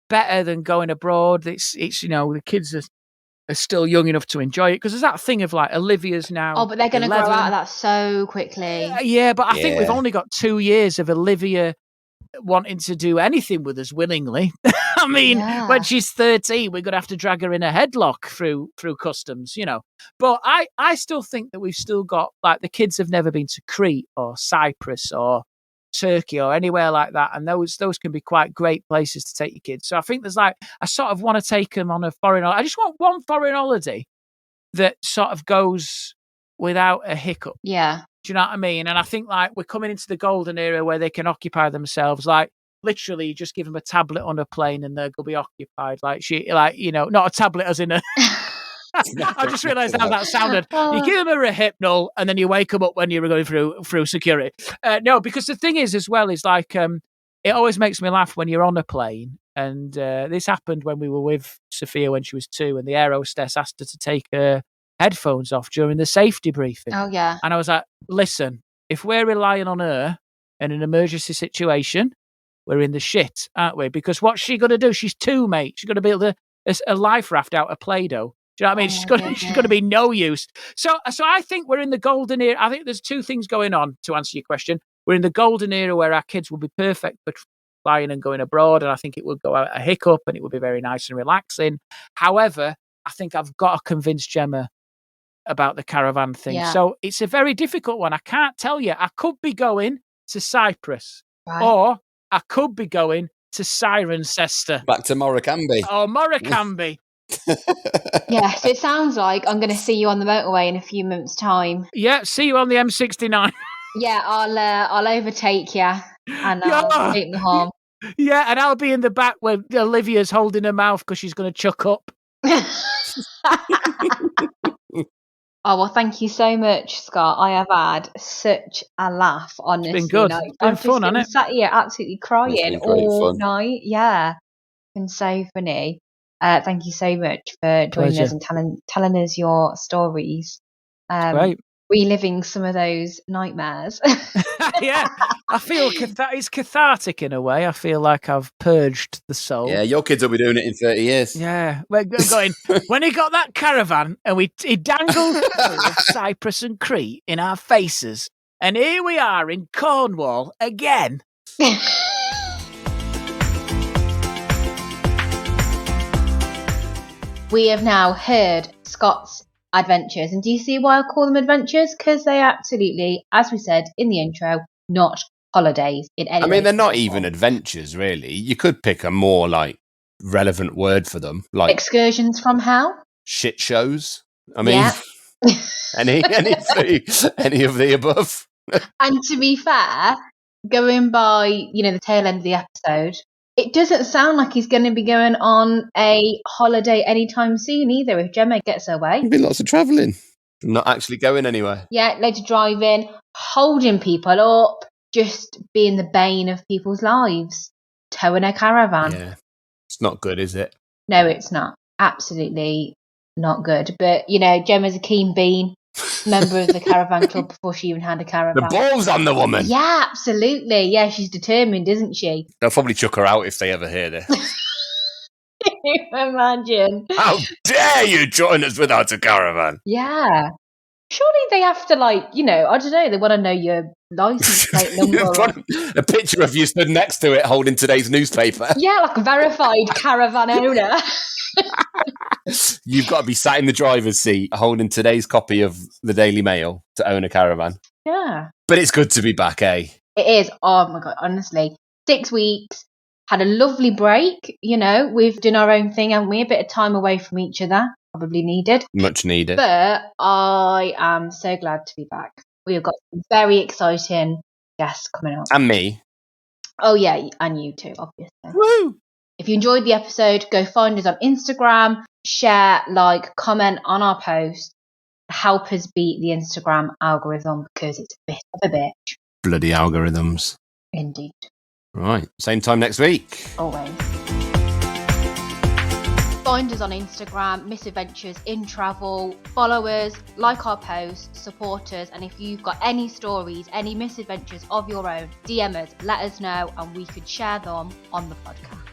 better than going abroad. It's the kids are still young enough to enjoy it because there's that thing of like Olivia's now. Oh, but they're going to grow out of that so quickly. But I think we've only got 2 years of Olivia wanting to do anything with us willingly. I mean, when she's 13, we're going to have to drag her in a headlock through customs, But I still think that we've still got, like, the kids have never been to Crete or Cyprus or Turkey or anywhere like that, and those can be quite great places to take your kids. So I think there's I sort of want to take them on a foreign holiday. I just want one foreign holiday that sort of goes without a hiccup. Yeah. Do you know what I mean? And I think we're coming into the golden era where they can occupy themselves. Literally, you just give them a tablet on a plane and they'll be occupied. Not a tablet as in a. I just realised how that sounded. You give them a Rehypnol and then you wake them up when you're going through security. No, because the thing is as well is it always makes me laugh when you're on a plane. And this happened when we were with Sophia when she was 2, and the air hostess asked her to take her headphones off during the safety briefing. Oh yeah. And I was like, listen, if we're relying on her in an emergency situation, we're in the shit, aren't we? Because what's she going to do? She's 2, mate. She's going to build a life raft out of Play-Doh. Do you know what I mean? She's going to be no use. So I think we're in the golden era. I think there's 2 things going on to answer your question. We're in the golden era where our kids will be perfect for flying and going abroad, and I think it will go out a hiccup and it will be very nice and relaxing. However, I think I've got to convince Gemma about the caravan thing. Yeah. So it's a very difficult one. I can't tell you. I could be going to Cyprus or I could be going to Cirencester. Back to Morecambe. Oh, Morecambe. Yes, it sounds like I'm going to see you on the motorway in a few months' time. Yeah, see you on the M69. Yeah, I'll overtake you and I'll take me home. Yeah, and I'll be in the back where Olivia's holding her mouth because she's going to chuck up. Oh, well, thank you so much, Scott. I have had such a laugh on this. It's been good. It's been fun, hasn't it? Sat here absolutely crying all night. Yeah, it's been so funny. Thank you so much for joining us and telling us your stories. Great. Reliving some of those nightmares. Yeah, I feel it's cathartic in a way. I feel like I've purged the soul. Yeah, your kids will be doing it in 30 years. Yeah, we're going, when he got that caravan and he dangled Cyprus and Crete in our faces, and here we are in Cornwall again. We have now heard Scott's adventures. And do you see why I call them adventures? Because they absolutely, as we said in the intro, not holidays in any way. They're not even adventures, really. You could pick a more like relevant word for them, like excursions from hell, shit shows. Any of the above. And to be fair, going by the tail end of the episode, it doesn't sound like he's going to be going on a holiday anytime soon either. If Gemma gets her way, There'll be lots of travelling. Not actually going anywhere. Yeah, loads of driving, holding people up, just being the bane of people's lives, towing a caravan. Yeah, it's not good, is it? No, it's not. Absolutely not good. But Gemma's a keen bean, member of the Caravan Club before she even had a caravan. The ball's on the woman. Yeah, absolutely. Yeah, she's determined, isn't she? They'll probably chuck her out if they ever hear this. Can you imagine? How dare you join us without a caravan? Yeah. Surely they have to, I don't know, they want to know your license plate number. A picture of you stood next to it holding today's newspaper. Yeah, like a verified caravan owner. You've got to be sat in the driver's seat holding today's copy of the Daily Mail to own a caravan. Yeah. But it's good to be back, eh? It is. Oh my God, honestly. 6 weeks, had a lovely break. We've done our own thing, haven't we? A bit of time away from each other. Probably needed. Much needed. But I am so glad to be back. We have got some very exciting guests coming up. And me. Oh yeah, and you too, obviously. Woo! If you enjoyed the episode, go find us on Instagram, share, comment on our post. Help us beat the Instagram algorithm because it's a bit of a bitch. Bloody algorithms. Indeed. Right. Same time next week. Always. Find us on Instagram, Misadventures in Travel. Follow us, like our posts, support us, and if you've got any stories, any misadventures of your own, DM us, let us know, and we could share them on the podcast.